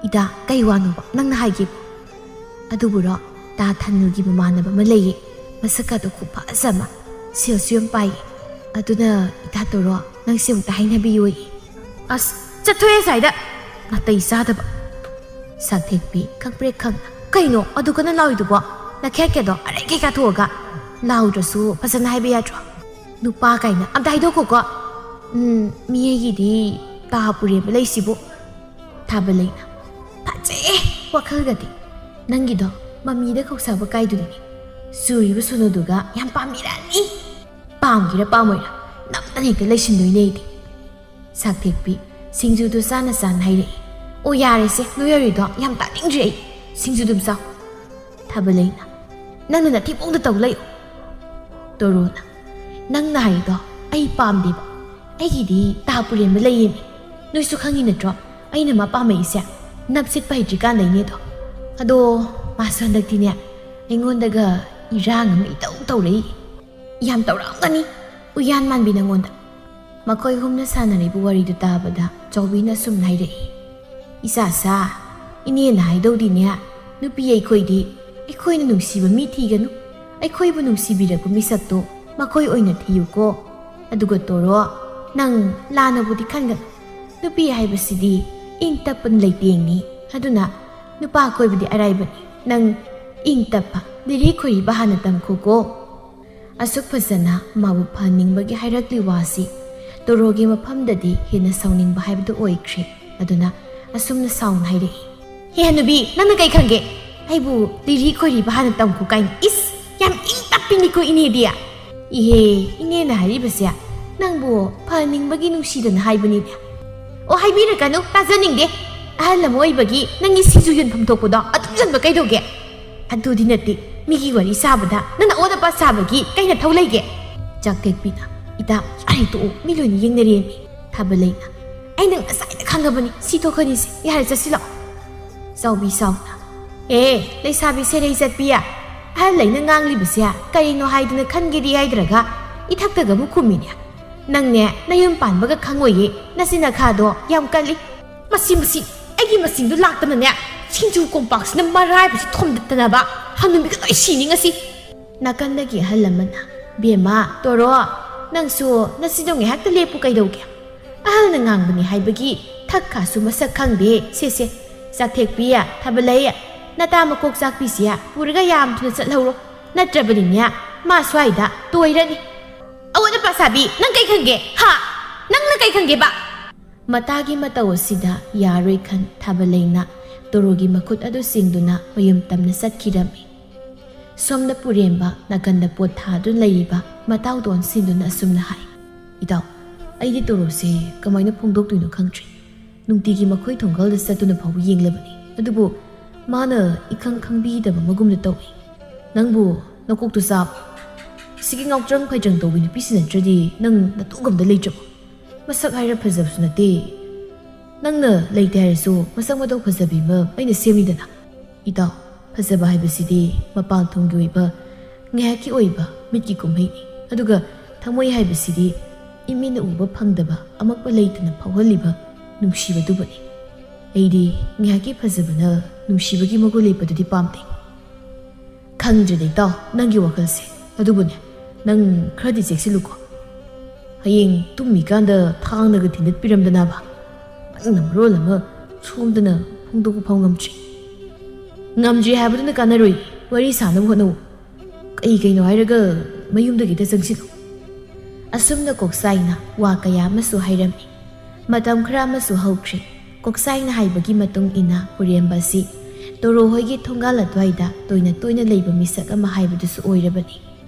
ida kai wanu nangna haigi adubu ro ta thanugi mamanaba malei masaka do khupa azama silsium pai aduna ida toro nang sim ta haina biyoi as chathoe saida natai sadaba sakthekpi khangpre khang kaino adukana lawidubo na khekedo areke ka thoga lawdrasu phasana haibe yatro nupa kaina amta haidoko ko miyegi di ta pure leisibu thabaleina phaje wakhalgadi nangido mamida khoksaba kaiduni suribu sunoduga yam pamirani pamgira pamoira namtani ke leisindoinei sakthekpi singjudu sana hairei o yarese noyorido yam taningre singjudum sa thabaleina nangna na thipongda tawlai torona nangna haido ai pamdiba aigidi tapurem leiyemi noisu khangi natro aina ma pamei se napsit paidri kan leine do ado masandaktine aingondaga irang mi tawrei yam tawrangani uyan manbi nangonda Makoy humna sanaribu waridu tabada chawbina sum nairei isa sa ini nai do dinya nupi ai khoidi ai khoina nungsiba mi thiganu ai khoibu nungsibirabu misakto ꯃꯈꯣꯏ ꯑꯣꯏꯅ ꯊꯤꯌꯨꯀꯣ ꯑꯗꯨꯒ ꯇꯣꯔꯣ ꯅꯪ ꯂꯥꯟꯅꯕꯨꯗꯤ ꯈꯟꯒꯅꯨ ꯅꯨꯄꯤ ꯍꯥꯏꯕꯁꯤꯗꯤ ꯏꯪ ꯇꯞꯄ ꯂꯩꯇꯦꯡꯅꯤ ꯑꯗꯨꯅ ꯅꯨꯄꯥ ꯀꯣꯏꯕꯗꯤ ꯑꯔꯥꯏꯕꯅꯤ ꯅꯪ ꯏꯪ ꯇꯞꯄ ꯂꯤꯔꯤ ꯈꯣꯏꯔꯤꯕ ꯍꯥꯟꯅ ꯇꯝꯈꯣꯀꯣ ꯑꯁꯨꯛ ꯐꯖꯅ ꯃꯥꯕꯨ ꯐꯍꯟꯅꯤꯡꯕꯒꯤ ꯍꯥꯏꯔꯛꯂꯤ ꯋꯥꯁꯤ ꯇꯣꯔꯣꯒꯤ ꯃꯐꯝꯗꯗꯤ ꯍꯦꯟꯅ ꯁꯥꯎꯅꯤꯡꯕ ꯍꯥꯏꯕꯗꯨ ꯑꯣꯏꯈ꯭ꯔꯦ ꯑꯗꯨꯅ ꯑꯁꯨꯝꯅ ꯁꯥꯎꯅ ꯍꯥꯏꯔꯛꯏ ꯍꯦ ꯍꯅꯨꯕꯤ ꯅꯪꯅ ꯀꯩ ꯈꯪꯒꯦ ꯑꯩꯕꯨ ꯂꯤꯔꯤ ꯈꯣꯏꯔꯤꯕ ꯍꯥꯟꯅ ꯇꯝꯈꯣ ꯀꯥꯏꯅ ꯏꯁ ꯌꯥꯝ ꯏꯪ ꯇꯞꯄꯤꯅꯤꯀꯣ ꯏꯅꯦꯗꯤ ꯏꯍꯦ ꯏꯅꯦꯅ ꯍꯥꯏꯔꯤꯕꯁꯦ ꯅꯪꯕꯨ ꯐꯍꯟꯅꯤꯡꯕꯒꯤ ꯅꯨꯡꯁꯤꯗꯅ ꯍꯥꯏꯕꯅꯤꯅꯦ ꯑꯣ ꯍꯥꯏꯕꯤꯔꯛꯀꯅꯨ ꯇꯥꯖꯅꯤꯡꯗꯦ ꯑꯍꯜ ꯑꯃ ꯑꯣꯏꯕꯒꯤ ꯅꯪꯒꯤ ꯁꯤꯡꯖꯨ ꯌꯣꯟꯐꯝ ꯊꯣꯛꯄꯗꯣ ꯑꯗꯨꯝ ꯌꯣꯟꯕ ꯀꯩꯗꯧꯒꯦ ꯑꯗꯨꯗꯤ ꯅꯠꯇꯦ ꯃꯤꯒꯤ ꯋꯥꯔꯤ ꯁꯥꯕꯗ ꯅꯪꯅ ꯑꯣꯗ ꯄꯥ ꯁꯥꯕꯒꯤ ꯀꯩ ꯅꯊꯧ ꯂꯩꯒꯦ ꯆꯥꯛꯇꯦꯛꯄꯤꯅ ꯏꯇꯥ ꯑꯩ ꯇꯣꯛꯎ ꯃꯤ ꯂꯣꯏꯅ ꯌꯦꯡꯅꯔꯦꯃꯤ ꯊꯥꯕꯂꯩꯅ ꯑꯩꯅ ꯉꯁꯥꯏꯗ ꯈꯪꯉꯕꯅꯤ ꯁꯤ ꯊꯣꯛꯀꯅꯤꯁꯦ ꯌꯥꯔꯦ ꯆꯠꯁꯤꯜꯂꯛꯑꯣ ꯆꯥꯎꯕꯤ ꯁꯥꯎꯅ ꯂꯩꯁꯥꯕꯤ ꯁꯦꯔꯩ ꯆꯠꯄꯤꯌꯥ ꯑꯍꯜ ꯂꯩꯅ ꯉꯥꯡꯂꯤꯕꯁꯦ ꯀꯔꯤꯅꯣ ꯍꯥꯏꯗꯅ ꯈꯟꯒꯦꯗꯤ ꯍꯥꯏꯗ꯭ꯔꯒ ꯏꯊꯛꯇꯒ ꯑꯃꯨꯛ ꯈꯨꯝꯃꯤꯅꯦ ꯅꯪꯅꯦ ꯅꯌꯨꯝ ꯄꯥꯟꯕꯒ ꯈꯪꯉꯣꯏꯌꯦ ꯅꯆꯤꯟ ꯅꯈꯥꯗꯣ ꯌꯥꯝ ꯀꯜꯂꯤ ꯃꯁꯤ ꯑꯩꯒꯤ ꯃꯁꯤꯡꯗꯨ ꯂꯥꯛꯇꯅꯅꯦ ꯁꯤꯡꯖꯨ ꯀꯣꯝꯄꯥꯛꯁꯤꯅ ꯃꯔꯥꯏꯕꯁꯤ ꯊꯣꯝꯗꯠꯇꯅꯕ ꯍꯪꯅꯨꯕꯤꯒ ꯂꯣꯏ ꯁꯤꯅꯤ ꯉꯁꯤ ꯅꯥꯀꯟꯗꯒꯤ ꯑꯍꯜ ꯑꯃꯅ ꯕꯦꯝꯃ ꯇꯣꯔꯣ ꯅꯪꯁꯨ ꯅꯆꯤꯟꯗꯣ ꯉꯥꯏꯍꯥꯛꯇ ꯂꯦꯞꯄꯨ ꯀꯩꯗꯧꯒꯦ ꯑꯍꯜꯅ ꯉꯥꯡꯕꯅꯤ ꯍꯥꯏꯕꯒꯤ ꯊꯛ ꯈꯥꯁꯨ ꯃꯁꯛ ꯈꯪꯗꯦ ꯁꯦ ꯆꯥꯛꯊꯦꯛꯄꯤꯌꯥ ꯊꯥꯕꯂꯩ ꯅꯇꯥ ꯃꯀꯣꯛ ꯆꯥꯛꯄꯤꯁꯤꯌꯥ ꯄꯨꯔꯒ ꯌꯥꯝ ꯊꯨꯅ ꯆꯠꯍꯧꯔꯣ ꯅꯠꯇ꯭ꯔꯕꯅꯤꯅꯦ ꯃꯥ ꯁ꯭ꯋꯥꯏꯗ ꯇꯣꯏꯔꯅꯤ ꯑꯋꯣꯠ ꯑꯄꯥ ꯁꯥꯕꯤ ꯅꯪ ꯀꯩ ꯈꯪꯒꯦ ꯍꯥ ꯅꯪꯅ ꯀꯩ ꯈꯪꯒꯦꯕ ꯃꯇꯥꯒꯤ ꯃꯇꯧ ꯑꯁꯤꯗ ꯌꯥꯔꯣꯏ ꯈꯟ ꯊꯥꯕꯂꯩꯅ ꯇꯣꯔꯣꯒꯤ ꯃꯈꯨꯠ ꯑꯗꯨ ꯆꯤꯡꯗꯨꯅ ꯃꯌꯨꯝ ꯇꯝꯅ ꯆꯠꯈꯤꯔꯝꯃꯤ ꯁꯣꯝꯗ ꯄꯨꯔꯦꯝꯕ ꯅꯥꯀꯟꯗ ꯄꯣꯠ ꯊꯥꯗꯨꯅ ꯂꯩꯔꯤꯕ ꯃꯇꯥꯎꯗꯣꯟ ꯁꯤꯟꯗꯨꯅ ꯑꯁꯨꯝꯅ ꯍꯥꯏ ꯏꯇꯥꯎ ꯑꯩꯗꯤ ꯇꯣꯔꯣꯁꯦ ꯀꯃꯥꯏꯅ ꯐꯣꯡꯗꯣꯛꯇꯣꯏꯅꯣ ꯈꯪꯗ꯭ꯔꯤ ꯅꯨꯡꯇꯤꯒꯤ ꯃꯈꯣꯏ ꯊꯣꯡꯒꯥꯜꯗ ꯆꯠꯇꯨꯅ ꯐꯥꯎꯕ ꯌꯦꯡꯂꯕꯅꯤ ꯑꯗꯨꯕꯨ ꯃꯥꯅ ꯏꯈꯪ ꯈꯪꯕꯤꯗꯕ ꯃꯒꯨꯝꯅ ꯇꯧꯏ ꯅꯪꯕꯨ ꯅꯀꯣꯛꯇꯨ ꯆꯥꯕ ꯁꯤꯒꯤ ꯉꯥꯎꯇ꯭ꯔꯪ ꯐꯩꯗ꯭ꯔꯪ ꯇꯧꯕꯤ ꯅꯨꯄꯤꯁꯤ ꯅꯠꯇ꯭ꯔꯗꯤ ꯅꯪ ꯅꯇꯨꯒꯝꯗ ꯂꯩꯇ꯭ꯔꯕꯣ ꯃꯁꯛ ꯍꯥꯏꯔ ꯐꯖꯕꯁꯨ ꯅꯠꯇꯦ ꯅꯪꯅ ꯂꯩꯇꯦ ꯍꯥꯏꯔꯁꯨ ꯃꯁꯛ ꯃꯇꯧ ꯐꯖꯕꯤ ꯑꯃ ꯑꯩꯅ ꯁꯦꯝꯃꯤꯗꯅ ꯏꯇꯥꯎ ꯐꯖꯕ ꯍꯥꯏꯕꯁꯤꯗꯤ ꯃꯄꯥꯟ ꯊꯣꯡꯒꯤ ꯑꯣꯏꯕ ꯉꯥꯏꯍꯥꯛꯀꯤ ꯑꯣꯏꯕ ꯃꯤꯠꯀꯤ ꯀꯨꯝꯍꯩꯅꯤ ꯑꯗꯨꯒ ꯊꯃꯣꯏ ꯍꯥꯏꯕꯁꯤꯗꯤ ꯏꯃꯤꯠꯅ ꯎꯕ ꯐꯪꯗꯕ ꯑꯃꯛꯄ ꯂꯩꯇꯅ ꯐꯥꯎꯍꯜꯂꯤꯕ ꯅꯨꯡꯁꯤꯕꯗꯨꯕꯅꯤ ꯑꯩꯗꯤ ꯉꯥꯏꯍꯥꯛꯀꯤ ꯐꯖꯕꯅ ꯅꯨꯡꯁꯤꯕꯒꯤ ꯃꯒꯨꯟ ꯂꯩꯕꯗꯨꯗꯤ ꯄꯥꯝꯗꯦ ꯈꯪꯗ꯭ꯔꯦꯗ ꯏꯇꯥꯎ ꯅꯪꯒꯤ ꯋꯥꯈꯜꯁꯦ ꯑꯗꯨꯕꯨꯅꯦ ꯅꯪ ꯈꯔꯗꯤ ꯆꯦꯛꯁꯤꯜꯂꯨꯀꯣ ꯍꯌꯦꯡ ꯇꯨꯝꯃꯤꯀꯥꯟꯗ ꯊꯥꯡꯅꯒ ꯊꯤꯟꯗꯠꯄꯤꯔꯝꯗꯅꯕ ꯅꯪꯅ ꯃꯔꯣꯜ ꯑꯃ ꯁꯣꯝꯗꯅ ꯐꯣꯡꯗꯣꯛꯄ ꯐꯥꯎ ꯉꯝꯗ꯭ꯔꯤ ꯍꯥꯏꯕꯗꯨꯅ ꯀꯥꯟꯅꯔꯣꯏ ꯋꯥꯔꯤ ꯁꯥꯅꯕ ꯍꯣꯠꯅꯧ ꯀꯩꯅꯣ ꯍꯥꯏꯔꯒ ꯃꯌꯨꯝꯗꯒꯤꯗ ꯆꯪꯁꯤꯜꯂꯨ ꯑꯁꯨꯝꯅ ꯀꯣꯛꯆꯥꯏꯅ ꯋꯥ ꯀꯌꯥ ꯑꯃꯁꯨ ꯍꯥꯏꯔꯝꯃꯤ ꯃꯇꯝ ꯈꯔ ꯑꯃꯁꯨ ꯍꯧꯈ꯭ꯔꯦ ꯀꯣꯛꯆꯥꯏꯅ ꯍꯥꯏꯕꯒꯤ ꯃꯇꯨꯡ ꯏꯟꯅ ꯄꯨꯔꯦꯝꯕ ꯑꯁꯤ ꯇꯣꯔꯣ ꯍꯣꯏꯒꯤ ꯊꯣꯡꯒꯥꯜ ꯑꯗꯨꯋꯥꯏꯗ ꯇꯣꯏꯅ ꯂꯩꯕ ꯃꯤꯁꯛ ꯑꯃ ꯍꯥꯏꯕꯗꯨꯁꯨ ꯑꯣꯏꯔꯕꯅꯤ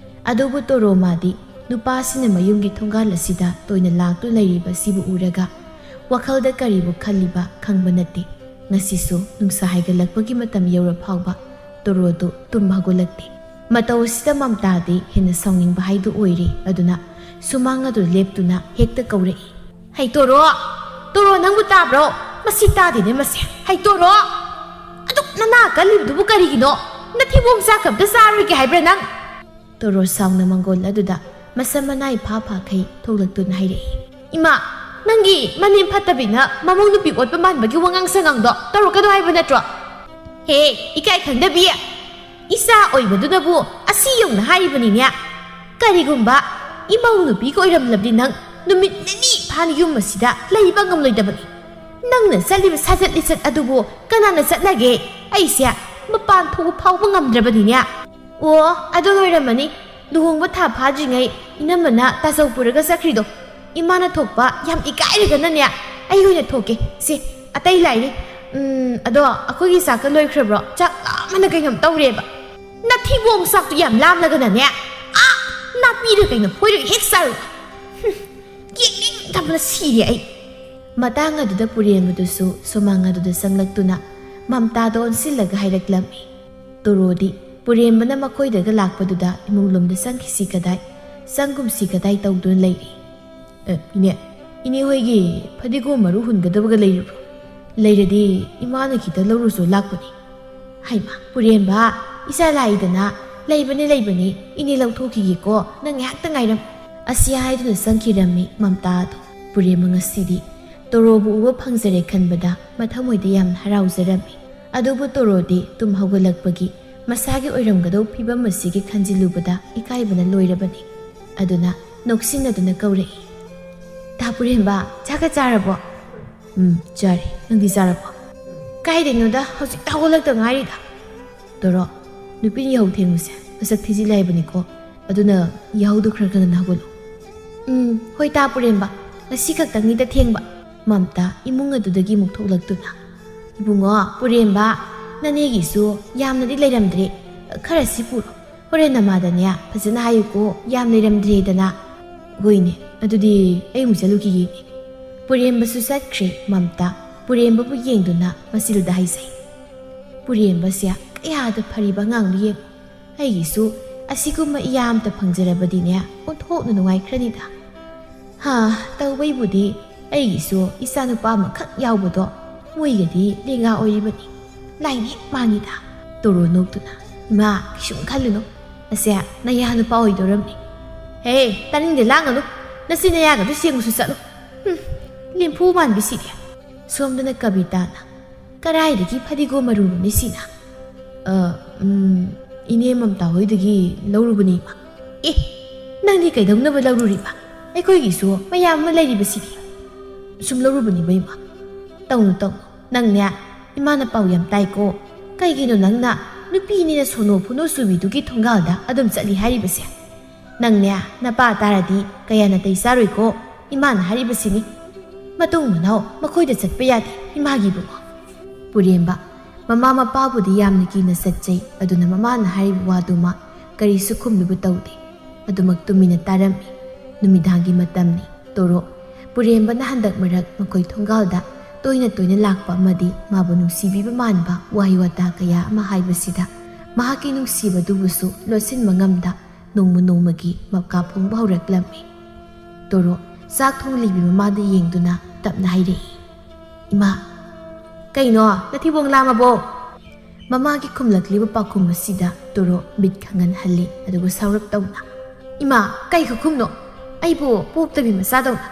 ꯑꯗꯨꯕꯨ ꯇꯣꯔꯣ ꯃꯥꯗꯤ ꯅꯨꯄꯥꯁꯤꯅ ꯃꯌꯨꯝꯒꯤ ꯊꯣꯡꯒꯥꯜ ꯑꯁꯤꯗ ꯇꯣꯏꯅ ꯂꯥꯛꯇꯨꯅ ꯂꯩꯔꯤꯕ ꯑꯁꯤꯕꯨ ꯎꯔꯒ ꯋꯥꯈꯜꯗ ꯀꯔꯤꯕꯨ ꯈꯜꯂꯤꯕ ꯈꯪꯕ ꯅꯠꯇꯦ ꯉꯁꯤꯁꯨ ꯅꯨꯡꯁꯥ ꯍꯥꯏꯒꯠꯂꯛꯄꯒꯤ ꯃꯇꯝ ꯌꯧꯔ ꯐꯥꯎꯕ ꯇꯣꯔꯣꯗꯨ ꯇꯨꯝꯕ ꯍꯧꯒꯠꯂꯛꯇꯦ ꯃꯇꯧ ꯑꯁꯤꯗ ꯃꯝꯇꯥꯗꯤ ꯍꯦꯟꯅ ꯁꯥꯎꯅꯤꯡꯕ ꯍꯥꯏꯗꯨ ꯑꯣꯏꯔꯦ ꯑꯗꯨꯅ ꯁꯨꯃꯥꯡ ꯑꯗꯨ ꯂꯦꯞꯇꯨꯅ ꯍꯦꯛꯇ ꯀꯧꯔꯛꯏ ꯍꯩ ꯇꯣꯔꯣ ꯅꯪꯕꯨ ꯇꯥꯕ꯭ꯔꯣ ꯃꯁꯤ ꯇꯥꯗꯦꯅꯦ ꯃꯁꯤ ꯍꯩ ꯇꯣꯔꯣ ꯑꯗꯨꯛ ꯅꯅꯥ ꯀꯜꯂꯤꯕꯗꯨꯕꯨ ꯀꯔꯤꯒꯤꯅꯣ ꯅꯊꯤꯕꯣꯡ ꯆꯥꯛ ꯑꯝꯇ ꯆꯥꯔꯣꯏꯒꯦ ꯍꯥꯏꯕ꯭ꯔꯥ ꯅꯪ ꯇꯣꯔꯣ ꯁꯥꯎꯅ ꯃꯪꯒꯣꯜ ꯑꯗꯨꯗ ꯃꯁꯝ ꯃꯅꯥꯏ ꯐꯥꯈꯩ ꯊꯣꯛꯂꯛꯇꯨꯅ ꯍꯥꯏꯔꯛꯏ ꯏꯃꯥ ꯅꯪꯒꯤ ꯃꯅꯦꯝ ꯐꯠꯇꯕꯤꯅ ꯃꯃꯧ ꯅꯨꯄꯤ ꯑꯣꯠꯄ ꯃꯥꯟꯕꯒꯤ ꯋꯥꯉꯥꯡ ꯁꯉꯥꯡꯗꯣ ꯇꯧꯔꯛꯀꯅꯣ ꯍꯥꯏꯕ ꯅꯠꯇ꯭ꯔꯣ ꯍꯦ ꯏꯀꯥꯏ ꯈꯪꯗꯕꯤ ꯏꯆꯥ ꯑꯣꯏꯕꯗꯨꯅꯕꯨ ꯑꯁꯤ ꯌꯧꯅ ꯍꯥꯏꯔꯤꯕꯅꯤꯅꯦ ꯀꯔꯤꯒꯨꯝꯕ ꯏꯃꯧ ꯅꯨꯄꯤꯒ ꯑꯣꯏꯔꯝꯂꯕꯗꯤ ꯅꯪ ꯅꯨꯃꯤꯠ ꯅꯤꯅꯤ ꯐꯥꯅ ꯌꯨꯝ ꯑꯁꯤꯗ ꯂꯩꯕ ꯉꯝꯂꯣꯏꯗꯕꯅꯤ ꯅꯪꯅ ꯆꯠꯂꯤꯕ ꯁꯥꯖꯠ ꯂꯤꯆꯠ ꯑꯗꯨꯕꯨ ꯀꯅꯥꯅ ꯆꯠꯅꯒꯦ ꯑꯩꯁꯦ ꯃꯄꯥꯟ ꯊꯣꯛꯄ ꯐꯥꯎꯕ ꯉꯝꯗ꯭ꯔꯕꯅꯤꯅꯦ ꯑꯣ ꯑꯗꯨ ꯑꯣꯏꯔꯝꯃꯅꯤ ꯂꯨꯍꯣꯡꯕ ꯊꯥ ꯐꯥꯗ꯭ꯔꯤꯉꯩ ꯏꯅꯝꯃꯅ ꯇꯥꯆꯧ ꯄꯨꯔꯒ ꯆꯠꯈ꯭ꯔꯤꯗꯣ ꯏꯃꯥꯅ ꯊꯣꯛꯄ ꯌꯥꯝ ꯏꯀꯥꯏꯔꯒꯅꯅꯦ ꯑꯩ ꯑꯣꯏꯅ ꯊꯣꯛꯀꯦ ꯁꯤ ꯑꯇꯩ ꯂꯥꯏꯔꯤ ꯑꯗꯣ ꯑꯩꯈꯣꯏꯒꯤ ꯆꯥꯛꯀ ꯂꯣꯏꯈ꯭ꯔꯕ꯭ꯔꯣ ꯆꯥꯛ ꯂꯥꯝꯃꯅ ꯀꯩꯅꯣꯝ ꯇꯧꯔꯦꯕ ꯅꯊꯤꯕꯣꯡ ꯆꯥꯛꯇꯨ ꯌꯥꯝ ꯂꯥꯝꯂꯒꯅꯅꯦ ꯅꯥꯄꯤꯔ ꯀꯩꯅꯣ ꯐꯣꯏꯔꯒ ꯍꯦꯛ ꯆꯥꯔꯨ ꯌꯦꯡꯅꯤꯡꯗꯕꯅ ꯁꯤꯔꯦ ꯑꯩ ꯃꯇꯥꯡ ꯑꯗꯨꯗ ꯄꯨꯔꯦꯝꯕꯗꯨꯁꯨ ꯁꯨꯃꯥꯡ ꯑꯗꯨꯗ ꯆꯪꯂꯛꯇꯨꯅ ꯃꯝꯇꯥꯗ ꯑꯣꯟꯁꯤꯜꯂꯒ ꯍꯥꯏꯔꯛꯂꯝꯃꯤ ꯇꯣꯔꯣꯗꯤ ꯄꯨꯔꯦꯝꯕꯅ ꯃꯈꯣꯏꯗꯒ ꯂꯥꯛꯄꯗꯨꯗ ꯏꯃꯨꯡꯂꯣꯝꯗ ꯆꯪꯈꯤꯁꯤ ꯀꯗꯥꯏ ꯆꯪꯒꯨꯝꯁꯤ ꯀꯗꯥꯏ ꯇꯧꯗꯨꯅ ꯂꯩꯔꯤ ꯏꯅꯦ ꯍꯣꯏꯒꯤ ꯐꯗꯤꯒꯣꯝ ꯃꯔꯨ ꯍꯨꯟꯒꯗꯕꯒ ꯂꯩꯔꯤꯕ꯭ꯔꯣ ꯂꯩꯔꯗꯤ ꯏꯃꯥꯅ ꯈꯤꯇ ꯂꯧꯔꯨꯁꯨ ꯂꯥꯛꯄꯅꯤ ꯍꯩꯃꯥ ꯄꯨꯔꯦꯝꯕ ꯏꯆꯥ ꯂꯥꯛꯏꯗꯅ ꯂꯩꯕꯅꯤ ꯏꯅꯦ ꯂꯧꯊꯣꯛꯈꯤꯒꯦꯀꯣ ꯅꯪ ꯉꯥꯏꯍꯥꯛꯇ ꯉꯥꯏꯔꯝ ꯑꯁꯤ ꯍꯥꯏꯗꯨꯅ ꯆꯪꯈꯤꯔꯝꯃꯤ ꯃꯝꯇꯥꯗꯣ ꯄꯨꯔꯦꯝꯕ ꯉꯁꯤꯗꯤ ꯇꯣꯔꯣꯕꯨ ꯎꯕ ꯐꯪꯖꯔꯦ ꯈꯟꯕꯗ ꯃꯊꯃꯣꯏꯗ ꯌꯥꯝꯅ ꯍꯔꯥꯎꯖꯔꯝꯃꯤ ꯑꯗꯨꯕꯨ ꯇꯣꯔꯣꯗꯤ ꯇꯨꯝ ꯍꯧꯒꯠꯂꯛꯄꯒꯤ ꯃꯁꯥꯒꯤ ꯑꯣꯏꯔꯝꯒꯗꯧ ꯐꯤꯕꯝ ꯑꯁꯤꯒꯤ ꯈꯟꯖꯤꯜꯂꯨꯕꯗ ꯏꯀꯥꯏꯕꯅ ꯂꯣꯏꯔꯕꯅꯤ ꯑꯗꯨꯅ ꯅꯣꯛꯁꯤꯟꯅꯗꯨꯅ ꯀꯧꯔꯛꯏ꯫ ꯇꯥ ꯄꯨꯔꯦꯝꯕ ꯆꯥꯛꯀ ꯆꯥꯔꯕꯣ? ꯆꯥꯔꯤ, ꯅꯪꯗꯤ ꯆꯥꯔꯕꯣ? ꯀꯥꯏꯗꯩꯅꯣꯗ ꯍꯧꯖꯤꯛꯇ ꯍꯧꯒꯠꯂꯛꯇ ꯉꯥꯏꯔꯤꯗ꯫ ꯗꯣꯔꯣ, ꯅꯨꯄꯤꯅ ꯌꯥꯍꯧ ꯊꯦꯡꯕꯁꯦ ꯃꯁꯛ ꯊꯤꯖꯤꯜꯂꯦ ꯍꯥꯏꯕꯅꯤꯀꯣ, ꯑꯗꯨꯅ ꯌꯥꯍꯧꯗꯣ ꯈꯔ ꯉꯟꯅ ꯍꯧꯒꯠꯂꯨ꯫ ꯍꯣꯏ ꯇꯥ ꯄꯨꯔꯦꯝꯕ, ꯉꯁꯤ ꯈꯛꯇꯪꯅꯤꯗ ꯊꯦꯡꯕ꯫ ꯃꯝꯇꯥ ꯏꯃꯨꯡ ꯑꯗꯨꯗꯒꯤ ꯑꯃꯨꯛ ꯊꯣꯛꯂꯛꯇꯨꯅ, ꯏꯕꯨꯡꯉꯣ ꯄꯨꯔꯦꯝꯕ, ꯅꯅꯦꯒꯤꯁꯨ ꯌꯥꯝꯅꯗꯤ ꯂꯩꯔꯝꯗ꯭ꯔꯦ, ꯈꯔ ꯁꯤ ꯄꯨꯔꯣ, ꯍꯣꯔꯦꯟ ꯅꯃꯥꯗꯅꯦ ꯐꯖꯅ ꯍꯥꯏꯌꯨꯀꯣ ꯌꯥꯝ ꯂꯩꯔꯝꯗ꯭ꯔꯦꯗꯅ꯫ ꯍꯣꯏꯅꯦ, ꯑꯗꯨꯗꯤ ꯑꯩ ꯑꯃꯨꯛ ꯆꯠꯂꯨꯈꯤꯒꯦꯅꯦ꯫ ꯄꯨꯔꯦꯝꯕꯁꯨ ꯆꯠꯈ꯭ꯔꯦ꯫ ꯃꯝꯇꯥ ꯄꯨꯔꯦꯝꯕꯕꯨ ꯌꯦꯡꯗꯨꯅ ꯃꯆꯤꯜꯗ ꯍꯥꯏꯖꯩ, ꯄꯨꯔꯦꯝꯕꯁꯦ ꯀꯌꯥꯗ ꯐꯔꯤꯕ ꯑꯉꯥꯡꯅꯣ ꯌꯦꯡꯉꯨ, ꯑꯩꯒꯤꯁꯨ ꯑꯁꯤꯒꯨꯝꯕ ꯏꯌꯥꯝꯇ ꯐꯪꯖꯔꯕꯗꯤꯅꯦ ꯑꯣꯟꯊꯣꯛꯅ ꯅꯨꯡꯉꯥꯏꯈ꯭ꯔꯅꯤꯗ꯫ ꯇꯧꯕꯩꯕꯨꯗꯤ ꯑꯩꯒꯤꯁꯨ ꯏꯆꯥꯅꯨꯄꯥ ꯑꯃꯈꯛ ꯌꯥꯎꯕꯗꯣ ꯃꯣꯏꯒꯗꯤ ꯂꯦꯡꯒꯥ ꯑꯣꯏꯔꯤꯕꯅꯤ, ꯂꯥꯏꯅ ꯍꯦꯛ ꯃꯥꯡꯉꯤꯗ꯫ ꯇꯣꯔꯣ ꯅꯣꯛꯇꯨꯅ, ꯏꯃꯥ ꯀꯩꯁꯨꯝ ꯈꯜꯂꯨꯅꯨ, ꯑꯁꯦ ꯅꯌꯥ ꯅꯨꯄꯥ ꯑꯣꯏꯗꯧꯔꯝꯅꯤ꯫ ꯍꯦ ꯇꯥꯅꯤꯡꯗꯦ ꯂꯥꯡꯒꯅꯨ, ꯅꯆꯤ ꯅꯌꯥꯒꯗꯨ ꯁꯦꯡꯕꯁꯨ ꯆꯠꯂꯨ꯫ ꯂꯦꯝꯐꯨ ꯃꯥꯟꯕꯤꯁꯤꯗꯤ꯫ ꯁꯣꯝꯗꯅ ꯀꯕꯤꯇꯥꯅ, ꯀꯔꯥꯏꯗꯒꯤ ꯐꯗꯤꯒꯣꯝ ꯃꯔꯨꯅꯣꯅꯦ ꯁꯤꯅ? ꯏꯅꯦ ꯃꯝꯇꯥ ꯍꯣꯏꯗꯒꯤ ꯂꯧꯔꯨꯕꯅꯤ ꯏꯃꯥ꯫ ꯅꯪꯗꯤ ꯀꯩꯗꯧꯅꯕ ꯂꯧꯔꯨꯔꯤꯕ? ꯑꯩꯈꯣꯏꯒꯤꯁꯨ ꯃꯌꯥꯝ ꯑꯃ ꯂꯩꯔꯤꯕꯁꯤꯗꯤ꯫ ꯁꯨꯝ ꯂꯧꯔꯨꯕꯅꯤꯕ ꯏꯃꯥ꯫ ꯇꯧꯅꯨ ꯇꯧꯅꯨ, ꯅꯪꯅꯦ ꯏꯃꯥꯅ ꯄꯥꯎ ꯌꯥꯝ ꯇꯥꯏꯀꯣ, ꯀꯩꯒꯤꯅꯣ ꯅꯪꯅ ꯅꯨꯄꯤꯅꯤꯅ ꯁꯣꯅꯣ ꯐꯨꯅꯣ ꯆꯨꯕꯤꯗꯨꯒꯤ ꯊꯣꯡꯒꯥꯜꯗ ꯑꯗꯨꯝ ꯆꯠꯂꯤ ꯍꯥꯏꯔꯤꯕꯁꯦ? ꯅꯪꯅꯦ ꯅꯄꯥ ꯇꯥꯔꯗꯤ ꯀꯌꯥ ꯅꯥꯇꯩ ꯆꯥꯔꯣꯏꯀꯣ, ꯏꯃꯥꯅ ꯍꯥꯏꯔꯤꯕꯁꯤꯅꯤ꯫ ꯃꯇꯨꯡ ꯃꯅꯥꯎ ꯃꯈꯣꯏꯗ ꯆꯠꯄ ꯌꯥꯗꯦ ꯏꯃꯥꯒꯤꯕꯨ꯫ ꯄꯨꯔꯦꯝꯕ ꯃꯃꯥ ꯃꯄꯥꯕꯨꯗꯤ ꯌꯥꯝꯅ ꯀꯤꯅ ꯆꯠꯆꯩ, ꯑꯗꯨꯅ ꯃꯃꯥꯅ ꯍꯥꯏꯔꯤꯕ ꯋꯥꯗꯨꯃ ꯀꯔꯤꯁꯨ ꯈꯨꯝꯕꯤꯕ ꯇꯧꯗꯦ, ꯑꯗꯨꯃꯛ ꯇꯨꯃꯤꯟꯅ ꯇꯥꯔꯝꯃꯤ꯫ ꯅꯨꯃꯤꯗꯥꯡꯒꯤ ꯃꯇꯝꯅꯤ꯫ ꯇꯣꯔꯣ ꯄꯨꯔꯦꯝꯕꯅ ꯍꯟꯗꯛ ꯃꯔꯛ ꯃꯈꯣꯏ ꯊꯣꯡꯒꯥꯜꯗ ꯇꯣꯏꯅ ꯇꯣꯏꯅ ꯂꯥꯛꯄ ꯑꯃꯗꯤ ꯃꯥꯕꯨ ꯅꯨꯡꯁꯤꯕꯤꯕ ꯃꯥꯟꯕ ꯋꯥꯍꯩ ꯋꯥꯇꯥ ꯀꯌꯥ ꯑꯃ ꯍꯥꯏꯕꯁꯤꯗ ꯃꯍꯥꯛꯀꯤ ꯅꯨꯡꯁꯤꯕꯗꯨꯕꯨꯁꯨ ꯂꯣꯠꯁꯤꯟꯕ ꯉꯝꯗ ꯅꯣꯡꯃ ꯅꯣꯡꯃꯒꯤ ꯃꯞꯀꯥ ꯐꯣꯡꯕ ꯍꯧꯔꯛꯂꯝꯃꯤ꯫ ꯇꯣꯔꯣ ꯆꯥꯛ ꯊꯣꯡꯂꯤꯕꯤ ꯃꯃꯥꯗ ꯌꯦꯡꯗꯨꯅ ꯇꯞꯅ ꯍꯥꯏꯔꯛꯏ, ꯏꯃꯥ, ꯀꯩꯅꯣ ꯅꯊꯤꯕꯣꯡ ꯂꯥꯝꯃꯕꯣ? ꯃꯃꯥꯒꯤ ꯈꯨꯝꯂꯛꯂꯤꯕ ꯄꯥꯎꯈꯨꯝ ꯑꯁꯤꯗ ꯇꯣꯔꯣ ꯃꯤꯠ ꯈꯪꯍꯟꯍꯜꯂꯤ, ꯑꯗꯨꯒ ꯁꯥꯎꯔꯞ ꯇꯧꯅ, ꯏꯃꯥ ꯀꯩ ꯈꯨꯈꯨꯝꯅꯣ? ꯑꯩꯕꯨ ꯄꯣꯛꯇꯕꯤ ꯃꯆꯥꯗꯧꯅ?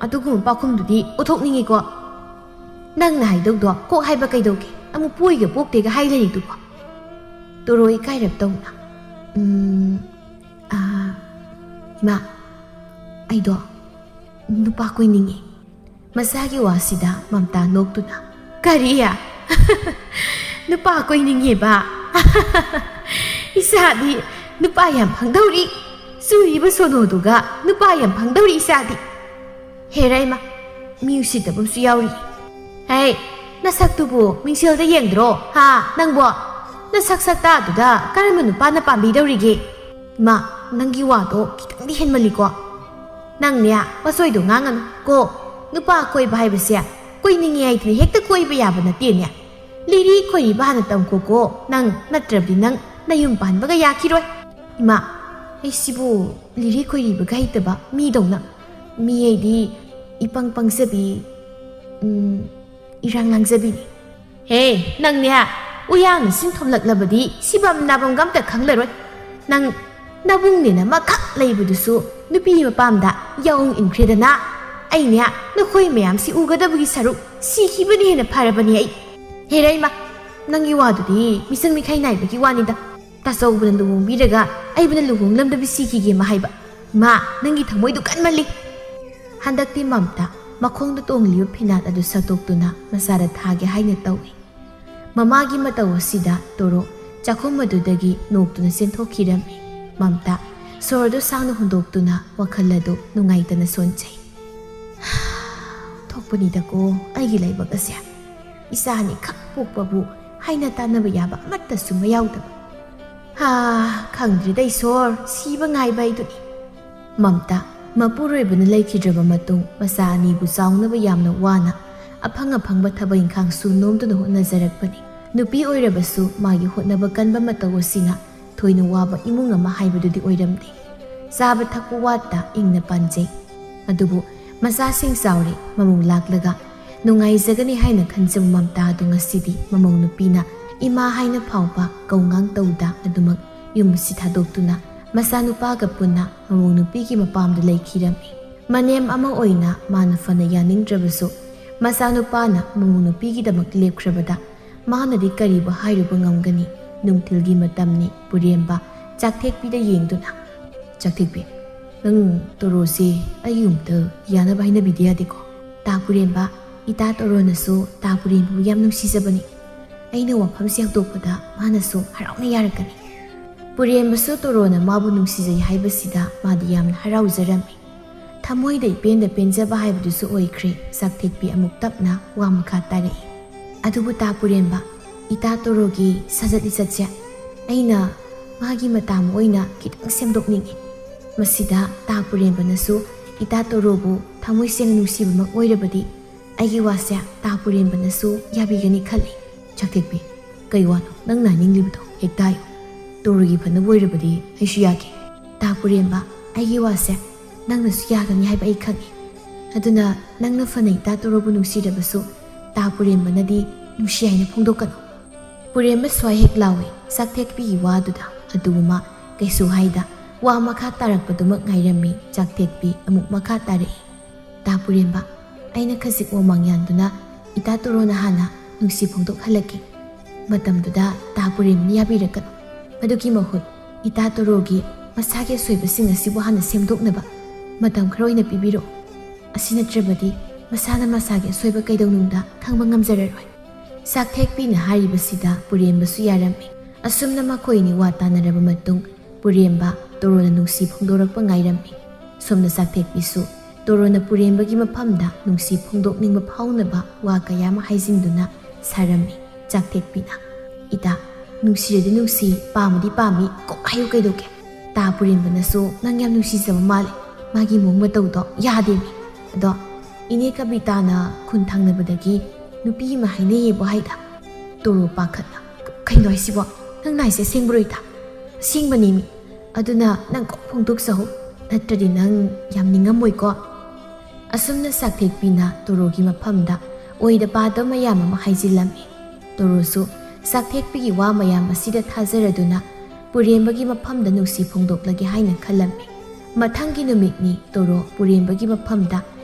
ꯑꯗꯨꯒꯨꯝꯕ ꯄꯥꯎꯈꯨꯝꯗꯨꯗꯤ ꯎꯠꯊꯣꯛꯅꯤꯡꯉꯤꯀꯣ꯫ ꯅꯪꯅ ꯍꯥꯏꯗꯧꯗꯣ ꯀꯣꯛ ꯍꯥꯏꯕ ꯀꯩꯗꯧꯒꯦ? ꯑꯃꯨꯛ ꯄꯣꯏꯒ ꯄꯣꯛꯇꯦꯒ ꯍꯥꯏ ꯂꯩꯔꯤꯗꯨꯕꯣ? ꯇꯣꯔꯣ ꯏꯀꯥꯏꯔꯞ ꯇꯧꯅ, ꯏꯃꯥ, ꯑꯩꯗꯣ ꯅꯨꯄꯥ ꯀꯣꯏꯅꯤꯡꯉꯤ꯫ ꯃꯆꯥꯒꯤ ꯋꯥꯁꯤꯗ ꯃꯝꯇꯥ ꯅꯣꯛꯇꯨꯅ, ꯀꯔꯤ? ꯅꯨꯄꯥ ꯀꯣꯏꯅꯤꯡꯉꯦꯕ? ꯏꯆꯥꯗꯤ ꯅꯨꯄꯥ ꯌꯥꯝ ꯐꯪꯗꯧꯔꯤ, ꯆꯨꯔꯤꯕ ꯁꯣꯅꯣꯗꯨꯒ ꯅꯨꯄꯥ ꯌꯥꯝ ꯐꯪꯗꯧꯔꯤ ꯏꯆꯥꯗꯤ꯫ ꯍꯦꯔ ꯏꯃꯥ, ꯃꯤ ꯎꯁꯤꯠꯇꯕꯁꯨ ꯌꯥꯎꯔꯤ꯫ ꯍꯦ, ꯅꯁꯛꯇꯨꯕꯨ ꯃꯤꯡꯁꯦꯜꯗ ꯌꯦꯡꯗ꯭ꯔꯣ ꯅꯪꯕꯣ? ꯅꯁꯛ ꯁꯛꯇꯥꯗꯨꯗ ꯀꯔꯝꯕ ꯅꯨꯄꯥꯅ ꯄꯥꯝꯕꯤꯗꯧꯔꯤꯒꯦ? ꯏꯃꯥ, ꯅꯪꯒꯤ ꯋꯥꯗꯣ ꯈꯤꯇꯪꯗꯤ ꯍꯦꯟꯃꯜꯂꯤꯀꯣ꯫ ꯅꯪꯅꯦ ꯃꯆꯣꯏꯗꯣ ꯉꯥꯡꯉꯅꯨ ꯀꯣ, ꯅꯨꯄꯥ ꯀꯣꯏꯕ ꯍꯥꯏꯕꯁꯦ ꯀꯣꯏꯅꯤꯡꯉꯦ ꯍꯥꯏꯗꯨꯅ ꯍꯦꯛꯇ ꯀꯣꯏꯕ ꯌꯥꯕ ꯅꯠꯇꯦꯅꯦ꯫ ꯂꯤꯔꯤ ꯈꯣꯏꯔꯤꯕ ꯍꯥꯟꯅ ꯇꯝꯈꯣꯀꯣ ꯅꯪ, ꯅꯠꯇ꯭ꯔꯕꯗꯤ ꯅꯪ ꯅꯌꯨꯝ ꯄꯥꯟꯕꯒ ꯌꯥꯈꯤꯔꯣꯏ꯫ ꯏꯃꯥ, ꯑꯩꯁꯤꯕꯨ ꯂꯤꯔꯤ ꯈꯣꯏꯔꯤꯕꯒ ꯍꯩꯇꯕ ꯃꯤꯗꯧꯅ, ꯃꯤ ꯑꯩꯗꯤ ꯏꯄꯪ ꯄꯪꯖꯕꯤ, ꯏꯔꯥꯡ ꯂꯥꯡꯖꯕꯤꯅꯤ꯫ ꯍꯦ ꯅꯪꯅꯦ ꯎꯌꯥꯡꯅ ꯁꯤꯟ ꯊꯣꯝꯂꯛꯂꯕꯗꯤ ꯁꯤꯕꯝ ꯅꯥꯕꯝꯒ ꯑꯝꯇ ꯈꯪꯂꯔꯣꯏ꯫ ꯅꯪ ꯅꯕꯨꯡꯅꯦꯅ ꯑꯃꯈꯛ ꯂꯩꯕꯗꯨꯁꯨ ꯅꯨꯄꯤ ꯃꯄꯥꯝꯗ ꯌꯥꯎꯪ ꯏꯟꯈ꯭ꯔꯦꯗꯅ, ꯑꯩꯅꯦ ꯅꯈꯣꯏ ꯃꯌꯥꯝꯁꯤ ꯎꯒꯗꯕꯒꯤ ꯁꯔꯨꯛ ꯁꯤꯈꯤꯕꯅ ꯍꯦꯟꯅ ꯐꯔꯕꯅꯤ ꯑꯩ꯫ ꯍꯦꯔ ꯏꯃꯥ, ꯅꯪꯒꯤ ꯋꯥꯗꯨꯗꯤ ꯃꯤꯆꯪ ꯃꯤꯈꯥꯏ ꯅꯥꯏꯕꯒꯤ ꯋꯥꯅꯤꯗ꯫ ꯇꯥꯆꯧꯕꯅ ꯂꯨꯍꯣꯡꯕꯤꯔꯒ ꯑꯩꯕꯨꯅ ꯂꯨꯍꯣꯡꯂꯝꯗꯕꯤ ꯁꯤꯈꯤꯒꯦ ꯃꯥ ꯍꯥꯏꯕ? ꯏꯃꯥ, ꯅꯪꯒꯤ ꯊꯃꯣꯏꯗꯨ ꯀꯟꯃꯜꯂꯤ꯫ ꯍꯟꯗꯛꯇꯤ ꯃꯝꯇꯥ ꯃꯈꯣꯡꯗ ꯇꯣꯡꯂꯤꯕ ꯐꯤꯅꯥꯠ ꯑꯗꯨ ꯁꯠꯇꯣꯛꯇꯨꯅ ꯃꯆꯥꯗ ꯊꯥꯒꯦ ꯍꯥꯏꯅ ꯇꯧꯏ꯫ ꯃꯃꯥꯒꯤ ꯃꯇꯧ ꯑꯁꯤꯗ ꯇꯣꯔꯣ ꯆꯥꯛꯈꯨꯝ ꯑꯗꯨꯗꯒꯤ ꯅꯣꯛꯇꯨꯅ ꯆꯦꯟꯊꯣꯛꯈꯤꯔꯝꯃꯤ꯫ ꯃꯝꯇꯥ ꯁꯣꯔꯗꯨ ꯁꯥꯡꯅ ꯍꯣꯟꯗꯣꯛꯇꯨꯅ ꯋꯥꯈꯜ ꯑꯗꯨ ꯅꯨꯡꯉꯥꯏꯇꯅ ꯁꯣꯟꯖꯩ꯫ ꯊꯣꯛꯄꯅꯤꯗꯀꯣ ꯑꯩꯒꯤ ꯂꯥꯏꯕꯛ ꯑꯁꯦ, ꯏꯆꯥꯅꯤ ꯈꯛ ꯄꯣꯛꯄꯕꯨ ꯍꯥꯏꯅ ꯇꯥꯟꯅꯕ ꯌꯥꯕ ꯑꯃꯠꯇꯁꯨ ꯌꯥꯎꯗꯕ꯫ ꯈꯪꯗ꯭ꯔꯤꯗ ꯏꯁꯣꯔ, ꯁꯤꯕ ꯉꯥꯏꯕ ꯍꯥꯏꯗꯨꯅꯤ꯫ ꯃꯝꯇꯥ ꯃꯄꯨꯔꯣꯏꯕꯅ ꯂꯩꯈꯤꯗ꯭ꯔꯕ ꯃꯇꯨꯡ ꯃꯆꯥ ꯑꯅꯤꯕꯨ ꯆꯥꯎꯅꯕ ꯌꯥꯝꯅ ꯋꯥꯅ ꯑꯐꯪ ꯑꯐꯪꯕ ꯊꯕꯛ ꯏꯪꯈꯥꯡꯁꯨ ꯅꯣꯝꯗꯨꯅ ꯍꯣꯠꯅꯖꯔꯛꯄꯅꯤ꯫ ꯅꯨꯄꯤ ꯑꯣꯏꯔꯕꯁꯨ ꯃꯥꯒꯤ ꯍꯣꯠꯅꯕ ꯀꯟꯕ ꯃꯇꯧ ꯑꯁꯤꯅ ꯊꯣꯏꯅ ꯋꯥꯕ ꯏꯃꯨꯡ ꯑꯃ ꯍꯥꯏꯕꯗꯨꯗꯤ ꯑꯣꯏꯔꯝꯗꯦ꯫ ꯆꯥꯕ ꯊꯛꯄ ꯋꯥꯠꯇ ꯏꯪꯅ ꯄꯥꯟꯖꯩ꯫ ꯑꯗꯨꯕꯨ ꯃꯆꯥꯁꯤꯡ ꯆꯥꯎꯔꯦ, ꯃꯃꯧ ꯂꯥꯛꯂꯒ ꯅꯨꯡꯉꯥꯏꯖꯒꯅꯤ ꯍꯥꯏꯅ ꯈꯟꯖꯕ ꯃꯝꯇꯥ ꯑꯗꯨ ꯉꯁꯤꯗꯤ ꯃꯃꯧ ꯅꯨꯄꯤꯅ ꯏꯃꯥ ꯍꯥꯏꯅ ꯐꯥꯎꯕ ꯀꯧꯉꯥꯡ ꯇꯧꯗ ꯑꯗꯨꯃꯛ ꯌꯨꯝ ꯑꯁꯤ ꯊꯥꯗꯣꯛꯇꯨꯅ ꯃꯆꯥꯅꯨꯄꯥꯒ ꯄꯨꯟꯅ ꯃꯃꯧ ꯅꯨꯄꯤꯒꯤ ꯃꯄꯥꯝꯗ ꯂꯩꯈꯤꯔꯝꯃꯤ꯫ ꯃꯅꯦꯝ ꯑꯃ ꯑꯣꯏꯅ ꯃꯥꯅ ꯐꯅ ꯌꯥꯅꯤꯡꯗ꯭ꯔꯕꯁꯨ ꯃꯆꯥꯅꯨꯄꯥꯅ ꯃꯃꯧ ꯅꯨꯄꯤꯒꯤꯗꯃꯛ ꯂꯦꯞꯈ꯭ꯔꯕꯗ ꯃꯥꯅꯗꯤ ꯀꯔꯤꯕꯨ ꯍꯥꯏꯔꯨꯕ ꯉꯝꯒꯅꯤ? ꯅꯨꯡꯊꯤꯜꯒꯤ ꯃꯇꯝꯅꯤ꯫ ꯄꯨꯔꯦꯝꯕ ꯆꯥꯛꯊꯦꯛꯄꯤꯗ ꯌꯦꯡꯗꯨꯅ, ꯆꯥꯛꯊꯦꯛꯄꯤ ꯅꯪ ꯇꯣꯔꯣꯁꯤ ꯑꯩꯒꯤ ꯌꯨꯝꯗ ꯌꯥꯅꯕ ꯍꯥꯏꯅꯕꯤꯗꯦ ꯌꯥꯗꯦꯀꯣ ꯇꯥ ꯄꯨꯔꯦꯝꯕ ꯏꯇꯥ ꯇꯣꯔꯣꯅꯁꯨ ꯇꯥ ꯄꯨꯔꯦꯝꯕꯨ ꯌꯥꯝ ꯅꯨꯡꯁꯤꯖꯕꯅꯤ ꯑꯩꯅ ꯋꯥꯐꯝꯁꯤ ꯍꯧꯗꯣꯛꯄꯗ ꯃꯥꯅꯁꯨ ꯍꯔꯥꯎꯅ ꯌꯥꯔꯛꯀꯅꯤ ꯄꯨꯔꯦꯝꯕꯁꯨ ꯇꯣꯔꯣꯅ ꯃꯥꯕꯨ ꯅꯨꯡꯁꯤꯖꯩ ꯍꯥꯏꯕꯁꯤꯗ ꯃꯥꯗꯤ ꯌꯥꯝꯅ ꯍꯔꯥꯎꯖꯔꯝꯃꯤ ꯊꯃꯣꯏꯗ ꯏꯄꯦꯟꯗ ꯄꯦꯟꯖꯕ ꯍꯥꯏꯕꯗꯨꯁꯨ ꯑꯣꯏꯈ꯭ꯔꯦ ꯆꯥꯛꯊꯦꯛꯄꯤ ꯑꯃꯨꯛ ꯇꯞꯅ ꯋꯥ ꯃꯈꯥ ꯇꯥꯔꯛꯏ ꯑꯗꯨꯕꯨ ꯇꯥ ꯄꯨꯔꯦꯝꯕ ꯏꯇꯥ ꯇꯣꯔꯣꯒꯤ ꯁꯥꯖꯠ ꯂꯤꯆꯠꯁꯦ ꯑꯩꯅ ꯃꯥꯒꯤ ꯃꯇꯥ ꯑꯣꯏꯅ ꯈꯤꯇꯪ ꯁꯦꯝꯗꯣꯛꯅꯤꯡꯉꯤ ꯃꯁꯤꯗ ꯇꯥ ꯄꯨꯔꯦꯝꯕꯅꯁꯨ ꯏꯇꯥ ꯇꯣꯔꯣꯕꯨ ꯊꯃꯣꯏ ꯁꯦꯡꯅ ꯅꯨꯡꯁꯤꯕꯃꯛ ꯑꯣꯏꯔꯕꯗꯤ ꯑꯩꯒꯤ ꯋꯥꯁꯦ ꯇꯥ ꯄꯨꯔꯦꯝꯕꯅꯁꯨ ꯌꯥꯕꯤꯒꯅꯤ ꯈꯜꯂꯤ ꯆꯥꯛꯊꯦꯛꯄꯤ ꯀꯩ ꯋꯥꯅꯣ ꯅꯪꯅ ꯍꯥꯏꯅꯤꯡꯂꯤꯕꯗꯣ ꯍꯦꯛ ꯇꯥꯌꯨ ꯇꯣꯔꯣꯒꯤ ꯐꯅꯕ ꯑꯣꯏꯔꯕꯗꯤ ꯑꯩꯁꯨ ꯌꯥꯒꯦ ꯇꯥ ꯄꯨꯔꯦꯝꯕ ꯑꯩꯒꯤ ꯋꯥꯁꯦ ꯅꯪꯅꯁꯨ ꯌꯥꯒꯅꯤ ꯍꯥꯏꯕ ꯑꯩ ꯈꯪꯉꯤ ꯑꯗꯨꯅ ꯅꯪꯅ ꯐꯅ ꯏꯇꯥ ꯇꯣꯔꯣꯕꯨ ꯅꯨꯡꯁꯤꯔꯕꯁꯨ ꯇꯥ ꯄꯨꯔꯦꯝꯕꯅꯗꯤ ꯅꯨꯡꯁꯤ ꯍꯥꯏꯅ ꯐꯣꯡꯗꯣꯛꯀꯅꯨ ꯄꯨꯔꯦꯝꯕ ꯁ꯭ꯋꯥꯏ ꯍꯦꯛ ꯂꯥꯎꯏ ꯆꯥꯛꯊꯦꯛꯄꯤꯒꯤ ꯋꯥꯗꯨꯗ ꯑꯗꯨꯕꯨ ꯃꯥ ꯀꯩꯁꯨ ꯍꯥꯏꯗ ꯋꯥ ꯃꯈꯥ ꯇꯥꯔꯛꯄꯗꯨꯃꯛ ꯉꯥꯏꯔꯝꯃꯤ ꯆꯥꯛꯊꯦꯛꯄꯤ ꯑꯃꯨꯛ ꯃꯈꯥ ꯇꯥꯔꯛꯏ ꯇꯥ ꯄꯨꯔꯦꯝꯕ ꯑꯩꯅ ꯈꯖꯤꯛ ꯃꯃꯥꯡ ꯌꯥꯟꯗꯨꯅ ꯏꯇꯥ ꯇꯣꯔꯣꯅ ꯍꯥꯟꯅ ꯅꯨꯡꯁꯤ ꯐꯣꯡꯗꯣꯛꯍꯜꯂꯛꯈꯤ ꯃꯇꯝꯗꯨꯗ ꯇꯥ ꯄꯨꯔꯦꯝꯕꯅ ꯌꯥꯕꯤꯔꯛꯀꯅꯨ ꯃꯗꯨꯒꯤ ꯃꯍꯨꯠ ꯏꯇꯥ ꯇꯣꯔꯣꯒꯤ ꯃꯁꯥꯒꯤ ꯑꯁꯣꯏꯕꯁꯤꯡ ꯑꯁꯤꯕꯨ ꯍꯥꯟꯅ ꯁꯦꯝꯗꯣꯛꯅꯕ ꯃꯇꯝ ꯈꯔ ꯑꯣꯏꯅ ꯄꯤꯕꯤꯔꯛꯎ ꯑꯁꯤ ꯅꯠꯇ꯭ꯔꯕꯗꯤ ꯃꯁꯥꯅ ꯃꯁꯥꯒꯤ ꯑꯁꯣꯏꯕ ꯀꯩꯗꯧꯅꯨꯡꯗ ꯈꯪꯕ ꯉꯝꯖꯔꯔꯣꯏ ꯆꯥꯛꯊꯦꯛꯄꯤꯅ ꯍꯥꯏꯔꯤꯕꯁꯤꯗ ꯄꯨꯔꯦꯝꯕꯁꯨ ꯌꯥꯔꯝꯃꯤ ꯑꯁꯨꯝꯅ ꯃꯈꯣꯏꯅꯤ ꯋꯥ ꯇꯥꯟꯅꯔꯕ ꯃꯇꯨꯡ ꯄꯨꯔꯦꯝꯕ ꯇꯣꯔꯣꯅ ꯅꯨꯡꯁꯤ ꯐꯣꯡꯗꯣꯔꯛꯄ ꯉꯥꯏꯔꯝꯃꯤ ꯁꯣꯝꯅ ꯆꯥꯛꯊꯦꯛꯄꯤꯁꯨ ꯇꯣꯔꯣꯅ ꯄꯨꯔꯦꯝꯕꯒꯤ ꯃꯐꯝꯗ ꯅꯨꯡꯁꯤ ꯐꯣꯡꯗꯣꯛꯅꯤꯡꯕ ꯐꯥꯎꯅꯕ ꯋꯥ ꯀꯌꯥ ꯑꯃ ꯍꯥꯏꯖꯤꯟꯗꯨꯅ ꯁꯥꯔꯝꯃꯤ ꯆꯥꯛꯊꯦꯛꯄꯤꯅ ꯏꯇꯥ ꯅꯨꯡꯁꯤꯔꯗꯤ ꯅꯨꯡꯁꯤ ꯄꯥꯝꯃꯗꯤ ꯄꯥꯝꯃꯤ ꯀꯣꯛ ꯍꯥꯏꯌꯨ ꯀꯩꯗꯧꯒꯦ ꯇꯥ ꯄꯨꯔꯦꯝꯕꯅꯁꯨ ꯅꯪ ꯌꯥꯝ ꯅꯨꯡꯁꯤꯖꯕ ꯃꯥꯜꯂꯦ ꯃꯥꯒꯤ ꯃꯑꯣꯡ ꯃꯇꯧꯗꯣ ꯌꯥꯗꯦꯃꯤ ꯑꯗꯣ ꯏꯅꯦ ꯀꯕꯤꯇꯥꯅ ꯈꯨꯟ ꯊꯪꯅꯕꯗꯒꯤ ꯅꯨꯄꯤ ꯑꯃ ꯍꯥꯏꯅꯩꯌꯦꯕꯨ ꯍꯥꯏꯗ ꯇꯣꯔꯣ ꯄꯥꯈꯠꯅ ꯀꯩꯅꯣ ꯍꯥꯏꯁꯤꯕꯣ ꯅꯪ ꯅꯥꯏꯁꯦ ꯑꯁꯦꯡꯕꯔꯣ ꯏꯇꯥ ꯑꯁꯦꯡꯕꯅꯦꯃꯤ ꯑꯗꯨꯅ ꯅꯪ ꯀꯣꯛ ꯐꯣꯡꯗꯣꯛꯆꯍꯧ ꯅꯠꯇ꯭ꯔꯗꯤ ꯅꯪ ꯌꯥꯝ ꯅꯤꯡꯉꯝꯃꯣꯏꯀꯣ ꯑꯁꯨꯝꯅ ꯆꯥꯛꯊꯦꯛꯄꯤꯅ ꯇꯣꯔꯣꯒꯤ ꯃꯐꯝꯗ ꯑꯣꯏꯗ ꯄꯥꯗꯕ ꯃꯌꯥꯝ ꯑꯃ ꯍꯥꯏꯖꯤꯜꯂꯝꯃꯤ ꯇꯣꯔꯣꯁꯨ ꯆꯥꯛꯊꯦꯛꯄꯤꯒꯤ ꯋꯥ ꯃꯌꯥꯝ ꯑꯁꯤꯗ ꯊꯥꯖꯔꯗꯨꯅ ꯄꯨꯔꯦꯝꯕꯒꯤ ꯃꯐꯝꯗ ꯅꯨꯡꯁꯤ ꯐꯣꯡꯗꯣꯛꯂꯒꯦ ꯍꯥꯏꯅ ꯈꯜꯂꯝꯃꯤ ꯃꯊꯪꯒꯤ ꯅꯨꯃꯤꯠꯅꯤ ꯇꯣꯔꯣ ꯄꯨꯔꯦꯝꯕꯒꯤ ꯃꯐꯝꯗ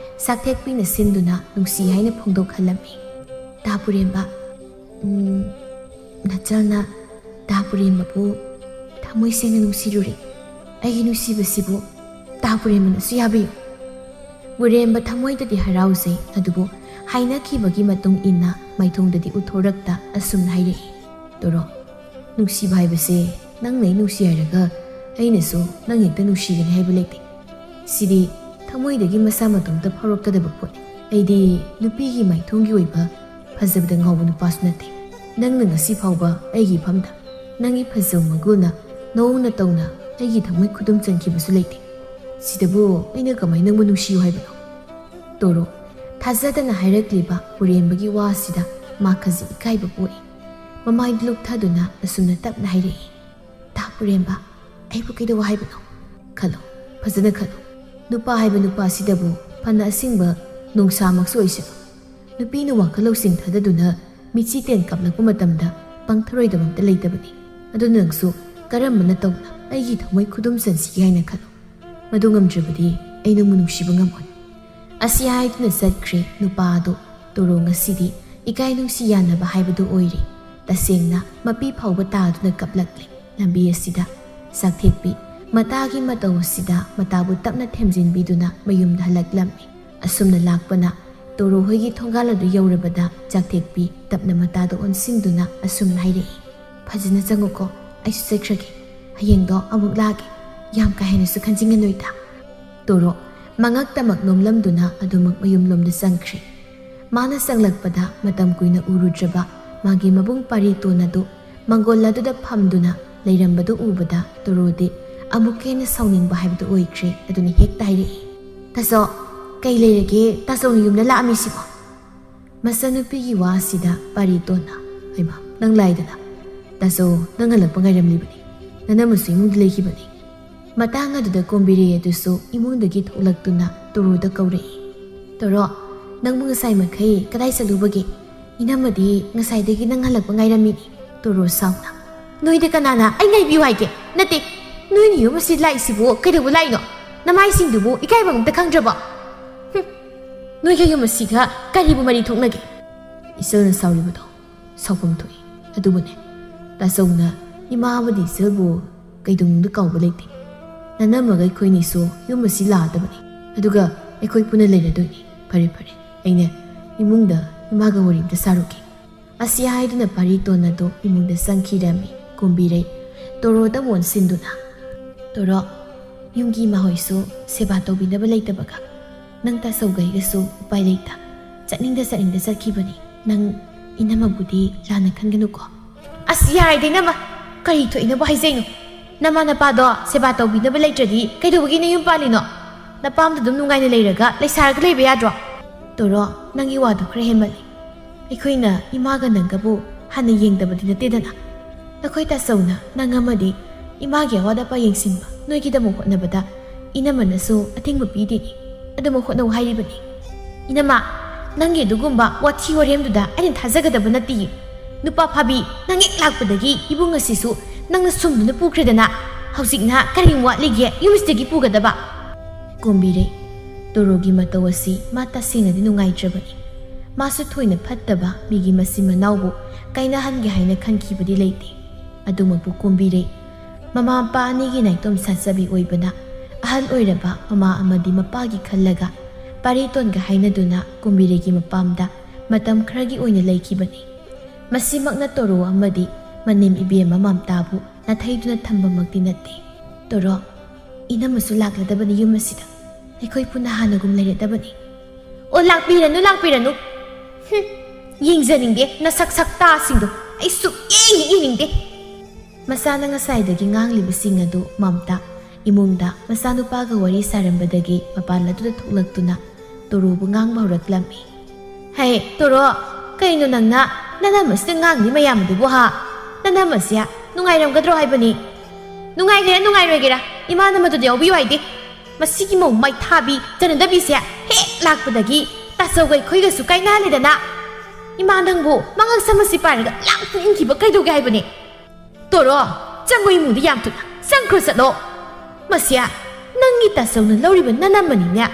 ꯆꯥꯛꯊꯦꯛꯄꯤꯅ ꯁꯤꯟꯗꯨꯅ ꯅꯨꯡꯁꯤ ꯍꯥꯏꯅ ꯐꯣꯡꯗꯣꯛꯍꯜꯂꯝꯃꯤ ꯇꯥ ꯄꯨꯔꯦꯝꯕ ꯅꯆꯜꯅ ꯇꯥ ꯄꯨꯔꯦꯝꯕꯕꯨ ꯊꯃꯣꯏ ꯁꯦꯡꯅ ꯅꯨꯡꯁꯤꯔꯨꯔꯤ ꯑꯩꯒꯤ ꯅꯨꯡꯁꯤꯕꯁꯤꯕꯨ ꯇꯥ ꯄꯨꯔꯦꯝꯕꯅꯁꯨ ꯌꯥꯕꯤꯌꯨ ꯄꯨꯔꯦꯝꯕ ꯊꯃꯣꯏꯗꯗꯤ ꯍꯔꯥꯎꯖꯩ ꯑꯗꯨꯕꯨ ꯍꯥꯏꯅꯈꯤꯕꯒꯤ ꯃꯇꯨꯡ ꯏꯟꯅ ꯃꯥꯏꯊꯣꯡꯗꯗꯤ ꯎꯠꯊꯣꯔꯛꯇ ꯑꯁꯨꯝꯅ ꯍꯥꯏꯔꯛꯏ ꯇꯣꯔꯣ ꯅꯨꯡꯁꯤꯕ ꯍꯥꯏꯕꯁꯦ ꯅꯪꯅ ꯑꯩ ꯅꯨꯡꯁꯤ ꯍꯥꯏꯔꯒ ꯑꯩꯅꯁꯨ ꯅꯪ ꯍꯦꯛꯇ ꯅꯨꯡꯁꯤꯒꯅꯤ ꯍꯥꯏꯕ ꯂꯩꯇꯦ ꯁꯤꯗꯤ ꯊꯃꯣꯏꯗꯒꯤ ꯃꯁꯥ ꯃꯇꯣꯝꯇ ꯐꯥꯎꯔꯛꯀꯗꯕ ꯄꯣꯠꯅꯤ ꯑꯩꯗꯤ ꯅꯨꯄꯤꯒꯤ ꯃꯥꯏꯊꯣꯡꯒꯤ ꯑꯣꯏꯕ ꯐꯖꯕꯗ ꯉꯥꯎꯕ ꯅꯨꯄꯥꯁꯨ ꯅꯠꯇꯦ ꯅꯪꯅ ꯉꯁꯤ ꯐꯥꯎꯕ ꯑꯩꯒꯤ ꯏꯐꯝꯗ ꯅꯪꯒꯤ ꯐꯖꯕ ꯃꯒꯨꯜꯅ ꯅꯧꯅ ꯇꯧꯅ ꯑꯩꯒꯤ ꯊꯃꯣꯏ ꯈꯨꯗꯨꯝ ꯆꯟꯈꯤꯕꯁꯨ ꯂꯩꯇꯦ ꯁꯤꯗꯕꯨ ꯑꯩꯅ ꯀꯃꯥꯏꯅ ꯅꯪꯕꯨ ꯅꯨꯡꯁꯤꯌꯨ ꯍꯥꯏꯕꯅꯣ ꯇꯣꯔꯣ ꯊꯥꯖꯗꯅ ꯍꯥꯏꯔꯛꯂꯤꯕ ꯄꯨꯔꯦꯝꯕꯒꯤ ꯋꯥꯁꯤꯗ ꯃꯥ ꯈꯖꯤꯛ ꯏꯀꯥꯏꯕ ꯄꯣꯛꯏ ꯃꯃꯥꯏꯗ ꯂꯨꯞꯊꯗꯨꯅ ꯑꯁꯨꯝꯅ ꯇꯞꯅ ꯍꯥꯏꯔꯛꯏ ꯇꯥ ꯄꯨꯔꯦꯝꯕ ꯑꯩꯕꯨ ꯀꯩꯗꯧ ꯍꯥꯏꯕꯅꯣ ꯈꯜꯂꯣ ꯐꯖꯅ ꯈꯜꯂꯣ ꯅꯨꯄꯥ ꯍꯥꯏꯕ ꯅꯨꯄꯥꯁꯤꯗꯕꯨ ꯐꯅ ꯑꯁꯤꯡꯕ ꯅꯣꯡꯁꯥꯃꯛꯁꯨ ꯑꯣꯏꯁꯅꯨ ꯅꯨꯄꯤꯅ ꯋꯥꯈꯜ ꯂꯧꯁꯤꯡ ꯊꯥꯗꯗꯨꯅ ꯃꯤꯆꯤ ꯇꯦꯟ ꯀꯥꯞꯂꯛꯄ ꯃꯇꯝꯗ ꯄꯪꯊꯔꯣꯏꯗꯕ ꯑꯝꯇ ꯂꯩꯇꯕꯅꯤ ꯑꯗꯨꯅ ꯅꯪꯁꯨ ꯀꯔꯝꯕꯅ ꯇꯧꯅ ꯑꯩꯒꯤ ꯊꯃꯣꯏ ꯈꯨꯗꯨꯝ ꯆꯟꯁꯤꯒꯦ ꯍꯥꯏꯅ ꯈꯜꯂꯣ ꯃꯗꯨ ꯉꯝꯗ꯭ꯔꯕꯗꯤ ꯑꯩ ꯅꯪꯕꯨ ꯅꯨꯡꯁꯤꯕ ꯉꯝꯃꯣꯏ ꯑꯁꯤ ꯍꯥꯏꯗꯨꯅ ꯆꯠꯈ꯭ꯔꯦ ꯅꯨꯄꯥ ꯑꯗꯨ ꯇꯣꯔꯣ ꯉꯁꯤꯗꯤ ꯏꯀꯥꯏ ꯅꯨꯡꯁꯤ ꯌꯥꯅꯕ ꯍꯥꯏꯕꯗꯨ ꯑꯣꯏꯔꯦ ꯇꯁꯦꯡꯅ ꯃꯄꯤ ꯐꯥꯎꯕ ꯇꯥꯗꯨꯅ ꯀꯞꯂꯛꯂꯦ ꯂꯝꯕꯤ ꯑꯁꯤꯗ ꯆꯥꯛꯊꯦꯛꯄꯤ ꯃꯇꯥꯒꯤ ꯃꯇꯧ ꯑꯁꯤꯗ ꯃꯇꯥꯕꯨ ꯇꯞꯅ ꯊꯦꯝꯖꯤꯟꯕꯤꯗꯨꯅ ꯃꯌꯨꯝꯗ ꯍꯜꯂꯛꯂꯝꯃꯤ ꯑꯁꯨꯝꯅ ꯂꯥꯛꯄꯅ ꯇꯣꯔꯣ ꯍꯣꯏꯒꯤ ꯊꯣꯡꯒꯥꯜ ꯑꯗꯨ ꯌꯧꯔꯕꯗ ꯆꯥꯛꯊꯦꯛꯄꯤ ꯇꯞꯅ ꯃꯇꯥꯗ ꯑꯣꯟꯁꯤꯟꯗꯨꯅ ꯑꯁꯨꯝꯅ ꯍꯥꯏꯔꯛꯏ ꯐꯖꯅ ꯆꯪꯉꯨꯀꯣ ꯑꯩꯁꯨ ꯆꯠꯈ꯭ꯔꯒꯦ ꯍꯌꯦꯡꯗꯣ ꯑꯃꯨꯛ ꯂꯥꯛꯑꯒꯦ ꯌꯥꯝ ꯀꯥ ꯍꯦꯟꯅꯁꯨ ꯈꯟꯖꯤꯟꯒꯅꯨꯏꯗ ꯇꯣꯔꯣ ꯃꯉꯛꯇꯃꯛ ꯅꯣꯝꯂꯝꯗꯨꯅ ꯑꯗꯨꯃꯛ ꯃꯌꯨꯝꯂꯣꯝꯗ ꯆꯪꯈ꯭ꯔꯦ ꯃꯥꯅ ꯆꯪꯂꯛꯄꯗ ꯃꯇꯝ ꯀꯨꯏꯅ ꯎꯔꯨꯗ꯭ꯔꯕ ꯃꯥꯒꯤ ꯃꯕꯨꯡ ꯄꯥꯔꯤꯇꯣꯟ ꯑꯗꯨ ꯃꯪꯒꯣꯜ ꯑꯗꯨꯗ ꯐꯝꯗꯨꯅ ꯂꯩꯔꯝꯕꯗꯨ ꯎꯕꯗ ꯇꯣꯔꯣꯗꯤ ꯑꯃꯨꯛ ꯍꯦꯟꯅ ꯁꯥꯎꯅꯤꯡꯕ ꯍꯥꯏꯕꯗꯨ ꯑꯣꯏꯈ꯭ꯔꯦ ꯑꯗꯨꯅ ꯍꯦꯛꯇ ꯍꯥꯏꯔꯛꯏ ꯇꯥꯆꯧ ꯀꯩ ꯂꯩꯔꯒꯦ ꯇꯥꯆꯧꯅ ꯌꯨꯝꯗ ꯂꯥꯛꯑꯝꯃꯤꯁꯤꯕꯣ ꯃꯆꯟꯅꯨꯄꯤꯒꯤ ꯋꯥꯁꯤꯗ ꯄꯥꯔꯤꯇꯣꯟꯅ ꯍꯩꯃꯥ ꯅꯪ ꯂꯥꯏꯗꯅ ꯇꯥꯆꯧ ꯅꯪ ꯍꯜꯂꯛꯄ ꯉꯥꯏꯔꯝꯂꯤꯕꯅꯤ ꯅꯅꯝꯃꯁꯨ ꯏꯃꯨꯡꯗ ꯂꯩꯈꯤꯕꯅꯤ ꯃꯇꯥꯡ ꯑꯗꯨꯗ ꯀꯣꯝꯕꯤꯔꯦ ꯑꯗꯨꯁꯨ ꯏꯃꯨꯡꯗꯒꯤ ꯊꯣꯛꯂꯛꯇꯨꯅ ꯇꯣꯔꯣꯗ ꯀꯧꯔꯛꯏ ꯇꯣꯔꯣ ꯅꯪꯕꯨ ꯉꯁꯥꯏ ꯃꯈꯩ ꯀꯗꯥꯏ ꯆꯠꯂꯨꯕꯒꯦ ꯏꯅꯝꯃꯗꯤ ꯉꯁꯥꯏꯗꯒꯤ ꯅꯪ ꯍꯜꯂꯛꯄ ꯉꯥꯏꯔꯝꯃꯤꯅꯤ ꯇꯣꯔꯣ ꯁꯥꯎꯅ ꯅꯣꯏꯗ ꯀꯅꯥꯅ ꯑꯩ ꯉꯥꯏꯕꯤꯌꯨ ꯍꯥꯏꯒꯦ ꯅꯠꯇꯦ ꯅꯣꯏꯅ ꯌꯨꯝ ꯑꯁꯤ ꯂꯥꯛꯏꯁꯤꯕꯨ ꯀꯩꯗꯧꯕ ꯂꯥꯛꯏꯅꯣ ꯅꯃꯥꯏꯁꯤꯡꯗꯨꯕꯨ ꯏꯀꯥꯏꯕ ꯑꯝꯇ ꯈꯪꯗ꯭ꯔꯕꯣ ꯅꯣꯏꯒ ꯌꯨꯝ ꯑꯁꯤꯒ ꯀꯔꯤꯕꯨ ꯃꯔꯤ ꯊꯣꯛꯅꯒꯦ ꯏꯆꯜꯅ ꯁꯥꯎꯔꯤꯕꯗꯣ ꯁꯥꯎꯐꯝ ꯊꯣꯛꯏ ꯑꯗꯨꯕꯨꯅꯦ ꯇꯥꯆꯧꯅ ꯏꯃꯥ ꯑꯃꯗꯤ ꯏꯆꯜꯕꯨ ꯀꯩꯗꯧꯅꯨꯡꯗ ꯀꯥꯎꯕ ꯂꯩꯇꯦ ꯅꯅꯝꯃꯒ ꯑꯩꯈꯣꯏꯅꯤꯁꯨ ꯌꯨꯝ ꯑꯁꯤ ꯂꯥꯛꯑꯗꯕꯅꯤ ꯑꯗꯨꯒ ꯑꯩꯈꯣꯏ ꯄꯨꯟꯅ ꯂꯩꯔꯗꯣꯏꯅꯤ ꯐꯔꯦ ꯐꯔꯦ ꯑꯩꯅ ꯏꯃꯨꯡꯗ ꯏꯃꯥꯒ ꯋꯥꯔꯤ ꯑꯝꯇ ꯁꯥꯔꯨꯒꯦ ꯑꯁꯤ ꯍꯥꯏꯗꯨꯅ ꯄꯥꯔꯤꯇꯣꯟ ꯑꯗꯨ ꯏꯃꯨꯡꯗ ꯆꯪꯈꯤꯔꯝꯃꯤ ꯀꯨꯝꯕꯤꯔꯩ ꯇꯣꯔꯣꯗ ꯃꯣꯟꯁꯤꯟꯗꯨꯅ ꯇꯣꯔꯣ ꯌꯨꯝꯒꯤ ꯏꯃꯥꯍꯣꯏꯁꯨ ꯁꯦꯕꯥ ꯇꯧꯕꯤꯅꯕ ꯂꯩꯇꯕꯒ ꯅꯪ ꯇꯥꯆꯧꯒꯩꯒꯁꯨ ꯎꯄꯥꯏ ꯂꯩꯇ ꯆꯠꯅꯤꯡꯗ ꯆꯠꯈꯤꯕꯅꯤ ꯅꯪ ꯏꯅꯝꯃꯕꯨꯗꯤ ꯂꯥꯟꯅ ꯈꯟꯒꯅꯨꯀꯣ ꯑꯁ ꯌꯥꯔꯦ ꯏꯅꯝꯃ ꯀꯔꯤ ꯊꯣꯛꯏꯅꯕꯨ ꯍꯥꯏꯖꯩꯅꯣ ꯅꯃꯥ ꯅꯄꯥꯗꯣ ꯁꯦꯕꯥ ꯇꯧꯕꯤꯅꯕ ꯂꯩꯇ꯭ꯔꯗꯤ ꯀꯩꯗꯧꯕꯒꯤ ꯅꯌꯨꯝ ꯄꯥꯜꯂꯤꯅꯣ ꯅꯄꯥꯝꯗ ꯑꯗꯨꯝ ꯅꯨꯡꯉꯥꯏꯅ ꯂꯩꯔꯒ ꯂꯩꯁꯥꯔꯒ ꯂꯩꯕ ꯌꯥꯗ꯭ꯔꯣ ꯇꯣꯔꯣ ꯅꯪꯒꯤ ꯋꯥꯗꯣ ꯈꯔ ꯍꯦꯟꯃꯜꯂꯤ ꯑꯩꯈꯣꯏꯅ ꯏꯃꯥꯒ ꯅꯪꯒꯕꯨ ꯍꯥꯟꯅ ꯌꯦꯡꯗꯕꯗꯤ ꯅꯠꯇꯦꯗꯅ ꯅꯈꯣꯏ ꯇꯥꯆꯧꯅ ꯅꯪ ꯑꯃꯗꯤ ꯏꯃꯥꯒꯤ ꯑꯋꯥꯠ ꯑꯄꯥ ꯌꯦꯡꯁꯤꯟꯕ ꯅꯣꯏꯒꯤꯗꯃꯛ ꯍꯣꯠꯅꯕꯗ ꯏꯅꯝꯃꯅꯁꯨ ꯑꯊꯤꯡꯕ ꯄꯤꯗꯦꯅꯤ ꯑꯗꯨꯃꯛ ꯍꯣꯠꯅꯧ ꯍꯥꯏꯔꯤꯕꯅꯤ 이놈아 ꯅꯪꯒꯤ ꯑꯗꯨꯒꯨꯝꯕ ꯋꯥꯊꯤ ꯋꯥꯔꯦꯝꯗꯨꯗ ꯑꯩꯅ ꯊꯥꯖꯒꯗꯕ ꯅꯠꯇꯦ ꯅꯨꯄꯥ ꯐꯥꯕꯤ ꯅꯪ ꯍꯦꯛ ꯂꯥꯛꯄꯗꯒꯤ ꯏꯕꯨꯡ ꯑꯁꯤꯁꯨ ꯅꯪꯅ ꯁꯨꯝꯗꯨꯅ ꯄꯨꯈ꯭ꯔꯦꯗꯅ ꯍꯧꯖꯤꯛꯅ ꯀꯔꯤ ꯋꯥꯠꯂꯤꯒꯦ ꯌꯨꯝꯁꯤꯗꯒꯤ ꯄꯨꯒꯗꯕ ꯀꯣꯝꯕꯤꯔꯩ ꯇꯣꯔꯣꯒꯤ ꯃꯇꯧ ꯑꯁꯤ ꯃꯥ ꯇꯁꯦꯡꯅꯗꯤ ꯅꯨꯡꯉꯥꯏꯇ꯭ꯔꯕꯅꯤ ꯃꯥꯁꯨ ꯊꯣꯏꯅ ꯐꯠꯇꯕ ꯃꯤꯒꯤ ꯃꯆꯤꯟ ꯃꯅꯥꯎꯕꯨ ꯀꯥꯏꯅꯍꯟꯒꯦ ꯍꯥꯏꯅ ꯈꯟꯈꯤꯕꯗꯤ ꯂꯩꯇꯦ ꯑꯗꯨꯃꯛꯄꯨ ꯀꯣꯝꯕꯤꯔꯩ ꯃꯃꯥ ꯃꯄꯥ ꯑꯅꯤꯒꯤ ꯅꯥꯏꯇꯣꯝ ꯁꯥꯠꯆꯕꯤ ꯑꯣꯏꯕꯅ ꯑꯍꯜ ꯑꯣꯏꯔꯕ ꯃꯃꯥ ꯑꯃꯗꯤ ꯃꯄꯥꯒꯤ ꯈꯜꯂꯒ ꯄꯥꯔꯤꯇꯣꯟꯒ ꯍꯥꯏꯅꯗꯨꯅ ꯀꯨꯝꯕꯤꯔꯩꯒꯤ ꯃꯄꯥꯝꯗ ꯃꯇꯝ ꯈꯔꯒꯤ ꯑꯣꯏꯅ ꯂꯩꯈꯤꯕꯅꯤ ꯃꯁꯤꯃꯛꯅ ꯇꯣꯔꯣ ꯑꯃꯗꯤ ꯃꯅꯦꯝ ꯏꯕꯦꯝꯃ ꯃꯝꯇꯥꯕꯨ ꯅꯥꯊꯩꯗꯨꯅ ꯊꯝꯕꯃꯛꯇꯤ ꯅꯠꯇꯦ ꯇꯣꯔꯣ ꯏꯅꯝꯃꯁꯨ ꯂꯥꯛꯂꯗꯕꯅꯤ ꯌꯨꯝ ꯑꯁꯤꯗ ꯑꯩꯈꯣꯏ ꯄꯨꯟꯅ ꯍꯥꯟꯅꯒꯨꯝ ꯂꯩꯔꯗꯕꯅꯤ ꯑꯣ ꯂꯥꯛꯄꯤꯔꯅꯨ ꯌꯦꯡꯖꯅꯤꯡꯗꯦ ꯅꯁꯛ ꯁꯛꯇꯥꯁꯤꯡꯗꯣ ꯑꯩ ꯁꯨꯛꯌꯦꯡ ꯌꯦꯡꯅꯤꯡꯗꯦ ꯃꯁꯥꯅ ꯉꯁꯥꯏꯗꯒꯤ ꯉꯥꯡꯂꯤꯕꯁꯤꯡ ꯑꯗꯨ ꯃꯝꯇꯥ ꯏꯃꯨꯡꯗ ꯃꯆꯥꯅꯨꯄꯥꯒ ꯋꯥꯔꯤ ꯁꯥꯔꯝꯕꯗꯒꯤ ꯃꯄꯥꯟ ꯑꯗꯨꯗ ꯊꯣꯛꯂꯛꯇꯨꯅ ꯇꯣꯔꯣꯕꯨ ꯉꯥꯡꯕ ꯍꯧꯔꯛꯂꯝꯃꯤ ꯍꯦ ꯇꯣꯔꯣ ꯀꯩꯅꯣ ꯅꯪꯅ ꯅꯅꯝꯃꯁꯤꯗ ꯉꯥꯡꯂꯤ ꯃꯌꯥꯝ ꯑꯗꯨꯕꯨ ꯍꯥ ꯅꯅꯝꯃꯁꯤ ꯅꯨꯡꯉꯥꯏꯔꯝꯒꯗ꯭ꯔꯣ ꯍꯥꯏꯕꯅꯤ ꯅꯨꯡꯉꯥꯏꯒꯦꯔꯥ ꯅꯨꯡꯉꯥꯏꯔꯣꯏꯒꯦꯔꯥ ꯏꯃꯥꯅ ꯃꯗꯨꯗ ꯌꯥꯎꯕꯤꯌꯨ ꯍꯥꯏꯗꯦ ꯃꯁꯤꯒꯤ ꯃꯧ ꯃꯩꯊꯥꯕꯤ ꯆꯅꯗꯕꯤꯁꯦ ꯍꯦꯛ ꯂꯥꯛꯄꯗꯒꯤ ꯇꯥꯆꯧꯒ ꯑꯩꯈꯣꯏꯒꯁꯨ ꯀꯥꯏꯅꯍꯜꯂꯦꯗꯅ ꯏꯃꯥ ꯅꯪꯕꯨ ꯃꯉꯛ ꯁꯝꯃꯁꯤ ꯄꯥꯏꯔꯒ ꯂꯥꯡꯇ ꯏꯟꯈꯤꯕ ꯀꯩꯗꯧꯒꯦ ꯍꯥꯏꯕꯅꯤ ꯇꯣꯔꯣ ꯆꯪꯉꯣ ꯏꯃꯨꯡꯗ ꯌꯥꯝ ꯊꯨꯅ ꯆꯪꯈ꯭ꯔꯣ ꯆꯠꯂꯣ ꯃꯁꯤ ꯅꯪꯒꯤ ꯇꯥꯆꯧꯅ ꯂꯧꯔꯤꯕ ꯅꯅꯝꯃꯅꯤꯅꯦ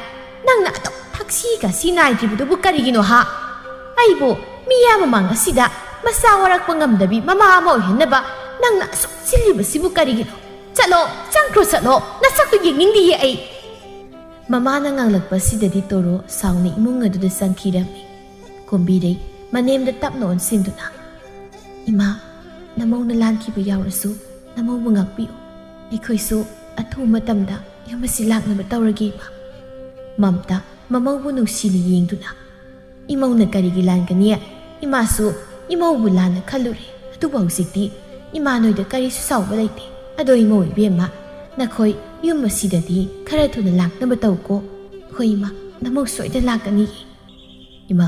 ꯅꯪꯅ ꯑꯗꯨꯝ ꯊꯛꯁꯤ ꯅꯥꯏꯗ꯭ꯔꯤꯕꯗꯨꯕꯨ ꯀꯔꯤꯒꯤꯅꯣ ꯍꯥ ꯑꯩꯕꯨ ꯃꯤꯌꯥꯝ ꯃꯃꯥꯡ ꯑꯁꯤꯗ ꯃꯆꯥ ꯋꯥꯔꯛꯄ ꯉꯝꯗꯕꯤ ꯃꯃꯥ ꯑꯃ ꯑꯣꯏꯍꯟꯅꯕ ꯅꯪꯅ ꯑꯁꯨꯛ ꯁꯤꯜꯂꯤꯕꯁꯤꯕꯨ ꯀꯔꯤꯒꯤꯅꯣ ꯆꯠꯂꯣ ꯆꯪꯈ꯭ꯔꯣ ꯆꯠꯂꯣ ꯅꯁꯛꯇꯨ ꯌꯦꯡꯅꯤꯡꯗꯤꯌꯦ ꯑꯩ ꯃꯃꯥꯅ ꯉꯥꯡꯂꯛꯄꯁꯤꯗꯗꯤ ꯇꯣꯔꯣ ꯁꯥꯎꯅ ꯏꯃꯨꯡ ꯑꯗꯨꯗ ꯆꯪꯈꯤꯔꯝꯃꯤ ꯀꯣꯝꯕꯤꯔꯩ ꯃꯅꯦꯝꯗ ꯇꯞꯅ ꯑꯣꯟꯁꯤꯟꯗꯨꯅ ꯏꯃꯥ ꯅꯃꯧꯅ ꯂꯥꯟꯈꯤꯕ ꯌꯥꯎꯔꯁꯨ ꯅꯃꯧꯕꯨ ꯉꯥꯛꯄꯤꯌꯨ ꯑꯩꯈꯣꯏꯁꯨ ꯑꯊꯨꯕ ꯃꯇꯝꯗ ꯌꯨꯝ ꯑꯁꯤ ꯂꯥꯛꯅꯕ ꯇꯧꯔꯒꯦ ꯏꯃꯥ ꯃꯝꯇꯥ ꯃꯃꯧꯕꯨ ꯅꯨꯡꯁꯤꯅ ꯌꯦꯡꯗꯨꯅ ꯏꯃꯧꯅ ꯀꯔꯤꯒꯤ ꯂꯥꯟꯒꯅꯤ ꯏꯃꯥꯁꯨ ꯏꯃꯧꯕꯨ ꯂꯥꯟꯅ ꯈꯜꯂꯨꯔꯦ ꯑꯗꯨꯕꯨ ꯍꯧꯖꯤꯛꯇꯤ ꯏꯃꯥ ꯅꯣꯏꯗ ꯀꯔꯤꯁꯨ ꯁꯥꯎꯕ ꯂꯩꯇꯦ ꯑꯗꯣ ꯏꯃꯧ ꯏꯕꯦꯝꯃ ꯅꯈꯣꯏ ꯌꯨꯝ ꯑꯁꯤꯗꯗꯤ ꯈꯔ ꯊꯨꯅ ꯂꯥꯛꯅꯕ ꯇꯧꯀꯣ ꯍꯣꯏ ꯏꯃꯥ ꯅꯃꯧ ꯁꯣꯏꯗꯅ ꯂꯥꯛꯀꯅꯤ ꯏꯃꯥ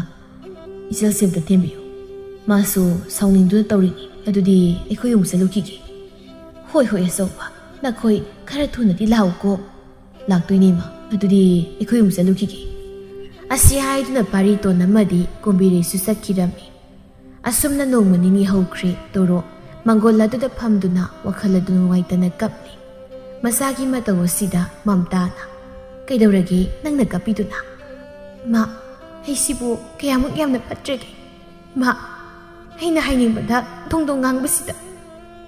ꯏꯆꯜꯁꯦ ꯑꯝꯇ ꯊꯦꯝꯕꯤꯌꯨ ꯃꯥꯁꯨ ꯁꯥꯎꯅꯤꯡꯗꯨꯅ ꯇꯧꯔꯤꯅꯤ ꯑꯗꯨꯗꯤ ꯑꯩꯈꯣꯏ ꯑꯃꯨꯛ ꯆꯠꯂꯨꯈꯤꯒꯦ ꯍꯣꯏ ꯑꯆꯧꯕ ꯅꯈꯣꯏ ꯈꯔ ꯊꯨꯅꯗꯤ ꯂꯥꯛꯎꯀꯣ ꯂꯥꯛꯇꯣꯏꯅꯤ ꯏꯃꯥ ꯑꯗꯨꯗꯤ ꯑꯩꯈꯣꯏ ꯑꯃꯨꯛ ꯆꯠꯂꯨꯈꯤꯒꯦ ꯑꯁꯤ ꯍꯥꯏꯗꯨꯅ ꯄꯥꯔꯤꯇꯣꯟ ꯑꯃꯗꯤ ꯀꯣꯝꯕꯤꯔꯩꯁꯨ ꯆꯠꯈꯤꯔꯝꯃꯤ ꯑꯁꯨꯝꯅ ꯅꯣꯡꯃ ꯅꯤꯅꯤ ꯍꯧꯈ꯭ꯔꯦ ꯇꯣꯔꯣ ꯃꯪꯒꯣꯜ ꯑꯗꯨꯗ ꯐꯝꯗꯨꯅ ꯋꯥꯈꯜ ꯑꯗꯨ ꯅꯨꯡꯉꯥꯏꯇꯅ ꯀꯞꯂꯤ ꯃꯁꯥꯒꯤ ꯃꯇꯧ ꯑꯁꯤꯗ ꯃꯝꯇꯥꯅ ꯀꯩꯗꯧꯔꯒꯦ ꯅꯪꯅ ꯀꯞꯄꯤꯗꯨꯅ ꯏꯃꯥ ꯑꯩꯁꯤꯕꯨ ꯀꯌꯥꯃꯨꯛ ꯌꯥꯝꯅ ꯐꯠꯇ꯭ꯔꯒꯦ ꯏꯃꯥ ꯑꯩꯅ ꯍꯥꯏꯅꯤꯡꯕꯗ ꯗꯣꯡꯗꯣꯡ ꯉꯥꯡꯕꯁꯤꯗ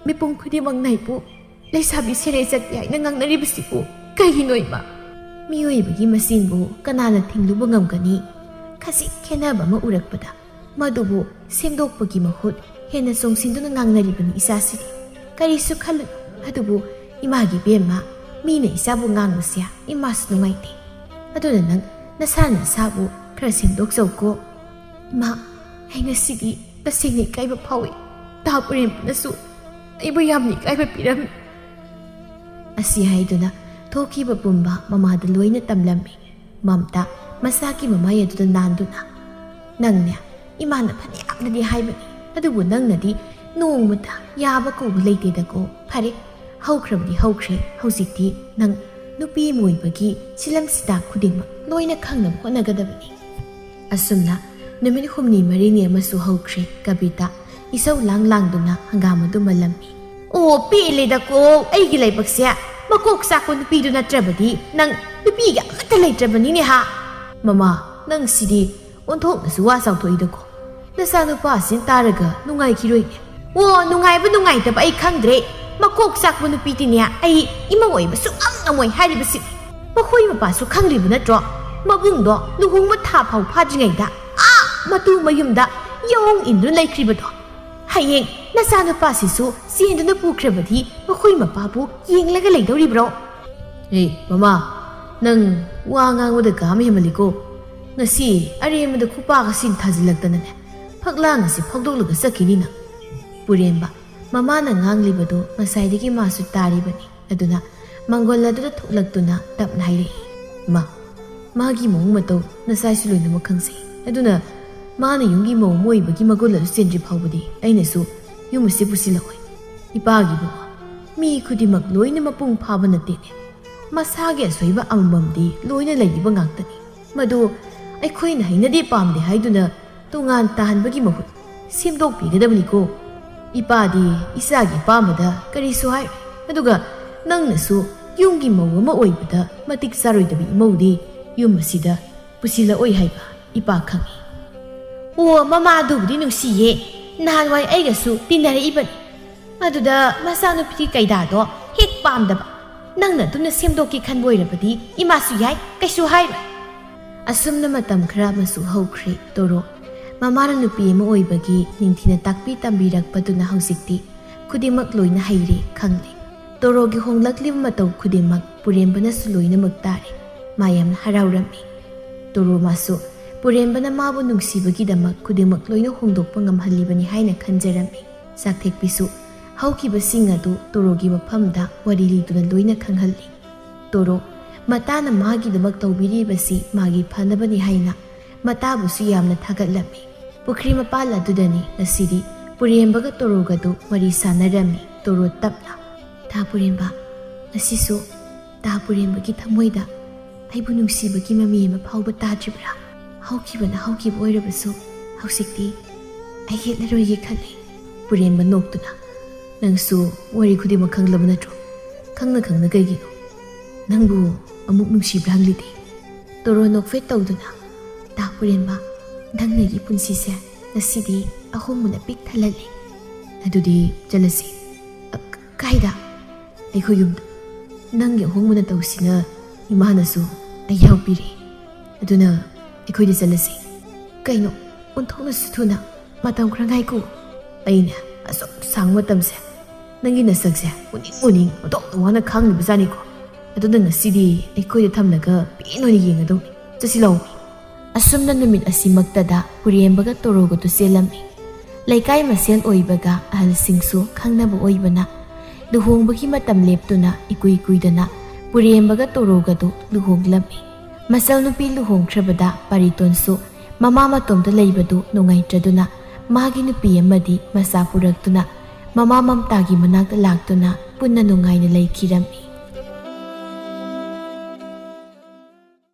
ꯃꯤꯄꯨꯝ ꯈꯨꯗꯤꯡꯃꯛꯅ ꯑꯩꯕꯨ ꯂꯩꯁꯥꯕꯤ ꯁꯦꯔꯦ ꯆꯠꯄꯤ ꯍꯥꯏꯅ ꯉꯥꯡꯅꯔꯤꯕꯁꯤꯕꯨ ꯀꯩꯒꯤꯅꯣ ꯏꯃꯥ ꯃꯤꯑꯣꯏꯕꯒꯤ ꯃꯁꯤꯡꯕꯨ ꯀꯅꯥꯅ ꯊꯤꯡꯂꯨꯕ ꯉꯝꯒꯅꯤ ꯈꯖꯤꯛ ꯈꯦꯟꯅꯕ ꯑꯃ ꯎꯔꯛꯄꯗ ꯃꯗꯨꯕꯨ ꯁꯦꯝꯗꯣꯛꯄꯒꯤ ꯃꯍꯨꯠ ꯍꯦꯟꯅ ꯆꯣꯡꯁꯤꯟꯗꯨꯅ ꯉꯥꯡꯅꯔꯤꯕꯅꯤ ꯏꯆꯥꯁꯤꯗꯤ ꯀꯔꯤꯁꯨ ꯈꯜꯂꯨꯅꯨ ꯑꯗꯨꯕꯨ ꯏꯃꯥꯒꯤ ꯕꯦꯝꯃ ꯃꯤꯅ ꯏꯆꯥꯕꯨ ꯉꯥꯡꯕꯁꯦ ꯏꯃꯥꯁꯨ ꯅꯨꯡꯉꯥꯏꯇꯦ ꯑꯗꯨꯅ ꯅꯪ ꯅꯁꯥꯅ ꯅꯁꯥꯕꯨ ꯈꯔ ꯁꯦꯝꯗꯣꯛꯆꯧꯀꯣ ꯏꯃꯥ ꯑꯩ ꯉꯁꯤꯗꯤ ꯇꯁꯦꯡꯅ ꯏꯀꯥꯏꯕ ꯐꯥꯎꯏ ꯇꯥ ꯄꯨꯔꯦꯝꯕꯅꯁꯨ ꯑꯩꯕꯨ ꯌꯥꯝꯅ ꯏꯀꯥꯏꯕ ꯄꯤꯔꯝꯃꯤ ꯑꯁꯤ ꯍꯥꯏꯗꯨꯅ ꯊꯣꯛꯈꯤꯕ ꯄꯨꯝꯕ ꯃꯃꯥꯗ ꯂꯣꯏꯅ ꯇꯝꯂꯝꯃꯤ ꯃꯝꯇꯥ ꯃꯁꯥꯒꯤ ꯃꯃꯥꯏ ꯑꯗꯨꯗ ꯅꯥꯟꯗꯨꯅ ꯅꯪꯅꯦ ꯏꯃꯥꯅ ꯐꯅꯌꯥꯝꯅꯗꯤ ꯍꯥꯏꯕꯅꯤ ꯑꯗꯨꯕꯨ ꯅꯪꯅꯗꯤ ꯅꯣꯡꯃꯇ ꯌꯥꯕ ꯀꯧꯕ ꯂꯩꯇꯦꯗꯀꯣ ꯐꯔꯦ ꯍꯧꯈ꯭ꯔꯕꯗꯤ ꯍꯧꯈ꯭ꯔꯦ ꯍꯧꯖꯤꯛꯇꯤ ꯅꯪ ꯅꯨꯄꯤ ꯑꯃ ꯑꯣꯏꯕꯒꯤ ꯁꯤꯂꯝ ꯁꯤꯇꯥ ꯈꯨꯗꯤꯡꯃꯛ ꯂꯣꯏꯅ ꯈꯪꯅꯕ ꯍꯣꯠꯅꯒꯗꯕꯅꯤ ꯑꯁꯨꯝꯅ ꯅꯨꯃꯤꯠ 7-4 ꯑꯃꯁꯨ ꯍꯧꯈ꯭ꯔꯦ ꯀꯕꯤꯇꯥ ꯏꯁꯧ ꯂꯥꯡꯗꯨꯅ ꯍꯪꯒꯥꯝ ꯑꯗꯨ ꯃꯜꯂꯝꯃꯤ ꯑꯣ ꯄꯦꯜꯂꯦꯗꯀꯣ ꯑꯩꯒꯤ ꯂꯥꯏꯕꯛꯁꯦ ꯃꯀꯣꯛ ꯆꯥꯛꯄ ꯅꯨꯄꯤꯗꯨ ꯅꯠꯇ꯭ꯔꯕꯗꯤ ꯅꯪ ꯅꯨꯄꯤꯒ ꯑꯃꯠꯇ ꯂꯩꯇ꯭ꯔꯕꯅꯤꯅꯦ ꯍꯥ ꯃꯃꯥ ꯅꯪ ꯁꯤꯗꯤ ꯑꯣꯟꯊꯣꯛꯅꯁꯨ ꯋꯥ ꯆꯥꯎꯊꯣꯛꯏꯗꯀꯣ ꯅꯆꯥꯅꯨꯄꯥꯁꯤꯅ ꯇꯥꯔꯒ ꯅꯨꯡꯉꯥꯏꯈꯤꯔꯣꯏꯅꯦ ꯑꯣ ꯅꯨꯡꯉꯥꯏꯕ ꯅꯨꯡꯉꯥꯏꯇꯕ ꯑꯩ ꯈꯪꯗ꯭ꯔꯦ ꯃꯀꯣꯛ ꯆꯥꯛꯄ ꯅꯨꯄꯤꯗꯤꯅꯦ ꯑꯩ ꯏꯃꯧ ꯑꯣꯏꯕ ꯁꯨꯡꯉꯝ ꯉꯝꯃꯣꯏ ꯍꯥꯏꯔꯤꯕꯁꯤ ꯃꯈꯣꯏ ꯃꯄꯥꯁꯨ ꯈꯪꯂꯤꯕ ꯅꯠꯇ꯭ꯔꯣ ꯃꯕꯨꯡꯗꯣ ꯂꯨꯍꯣꯡꯕ ꯊꯥ ꯐꯥꯎ ꯐꯥꯗ꯭ꯔꯤꯉꯩꯗ ꯃꯇꯨ ꯃꯌꯨꯝꯗ ꯌꯥꯎ ꯏꯟꯗꯨꯅ ꯂꯩꯈ꯭ꯔꯤꯕꯗꯣ ꯍꯌꯦꯡ ꯅꯆꯥꯅꯨꯄꯥꯁꯤꯁꯨ ꯆꯦꯟꯗꯨꯅ ꯄꯨꯈ꯭ꯔꯕꯗꯤ ꯃꯈꯣꯏ ꯃꯄꯥꯕꯨ ꯌꯦꯡꯂꯒ ꯂꯩꯗꯧꯔꯤꯕ꯭ꯔꯣ ꯃꯃꯥ ꯅꯪ ꯋꯥ ꯉꯥꯡꯕꯗ ꯀꯥꯝ ꯍꯦꯃꯜꯂꯤꯀꯣ ngasi aremada khupaga sin thajilaktanane phaklang asi phagdolaga sakini na puremba mamana nganglibado ngasai digi masu taribani aduna mangol adu thuklaktuna tapna haire magi mong mato nasai suloina makhangsi aduna mana yungi mo moibagi magol adu sendri phawbadi aina su yumusi pusilawai ipagi bo mi khudimak loina mapung phaba natene masage soiba amamdi loina laiba ngaktani madu ꯑꯩꯈꯣꯏꯅ ꯍꯩꯅꯗꯦ ꯄꯥꯝꯗꯦ ꯍꯥꯏꯗꯨꯅ ꯇꯣꯉꯥꯟ ꯇꯥꯍꯟꯕꯒꯤ ꯃꯍꯨꯠ ꯁꯦꯝꯗꯣꯛꯄꯤꯒꯗꯕꯅꯤꯀꯣ ꯏꯄꯥꯗꯤ ꯏꯆꯥꯒꯤ ꯑꯄꯥꯝꯕꯗ ꯀꯔꯤꯁꯨ ꯍꯥꯏꯔꯣꯏ ꯑꯗꯨꯒ ꯅꯪꯅꯁꯨ ꯌꯨꯝꯒꯤ ꯃꯧ ꯑꯃ ꯑꯣꯏꯕꯗ ꯃꯇꯤꯛ ꯆꯥꯔꯣꯏꯗꯕ ꯏꯃꯧꯗꯤ ꯌꯨꯝ ꯑꯁꯤꯗ ꯄꯨꯁꯤꯜꯂꯛꯑꯣꯏ ꯍꯥꯏꯕ ꯏꯄꯥ ꯈꯪꯏ ꯑꯣ ꯃꯃꯥ ꯑꯗꯨꯕꯨꯗꯤ ꯅꯨꯡꯁꯤꯌꯦ ꯅꯍꯥꯟꯋꯥꯏ ꯑꯩꯒꯁꯨ ꯇꯤꯟꯅꯔꯛꯏꯕꯅꯤ ꯑꯗꯨꯗ ꯃꯆꯥꯅꯨꯄꯤ ꯀꯩꯗꯥꯗꯣ ꯍꯦꯛ ꯄꯥꯝꯗꯕ ꯅꯪꯅ ꯑꯗꯨꯝꯅ ꯁꯦꯝꯗꯣꯛꯀꯦ ꯈꯟꯕ ꯑꯣꯏꯔꯕꯗꯤ ꯏꯃꯥꯁꯨ ꯌꯥꯏ ꯀꯩꯁꯨ ꯍꯥꯏꯔꯣꯏ asumna matam khara masu hokri toro mamara nupi ama oibagi ningthina takpi tambirak paduna hausikti khudimak loina haire khangli toro gi honglakli matau khudimak purembana su loina maktare mayam haraurami toro masu purembana mabu nungsibagi damak khudimak loina hongdokpa ngamhalibani haina khanjarami sakthek pisu haukiba singadu toro gi maphamda warili tuna loina khanghalli toro matana magi damak tawbiri basi magi phanabani haina matabusu yamna thagatlami pukri mapala dudani asidi purembaga torogadu wari sanarami toro tapna ta puremba asisu ta purembagi thamoida aibu nungsibagi mami ma phawba tajibra haukibana haukiba oirabasu hausikti ai hetlaroye khali puremba noktuna nangsu wari khudima khanglaba natro khangna kaigino nangbu amuk nungsibra hanglidi toro nokfe tawduna ta puremba dangnagi punsise nasidi ahumuna pik thalali adudi jalasi kaida aiko yumda nangi ahumuna tawsina imanasu ayaw piri aduna aiko di jalasi kaino unthona suthuna matam khrangai ko aina asok sang matamse nangi nasakse uning odok wana khangni bazani ko aduna ngasidi aikoida thamlaga pinoini yengadoni chasilaw asumna numit asimaktada purembaga torogo tu selami laikai masel oibaga ahal singsu khangnaba oibana luhongbagi matam leptuna ikui kuidana purembaga toroga tu luhonglami masal nupi luhongthrabada paritonsu mama matomda leibadu nongaitraduna magi nupi amadi masa puraktuna mama mamtagi manakta laktuna punna nongaina leikirami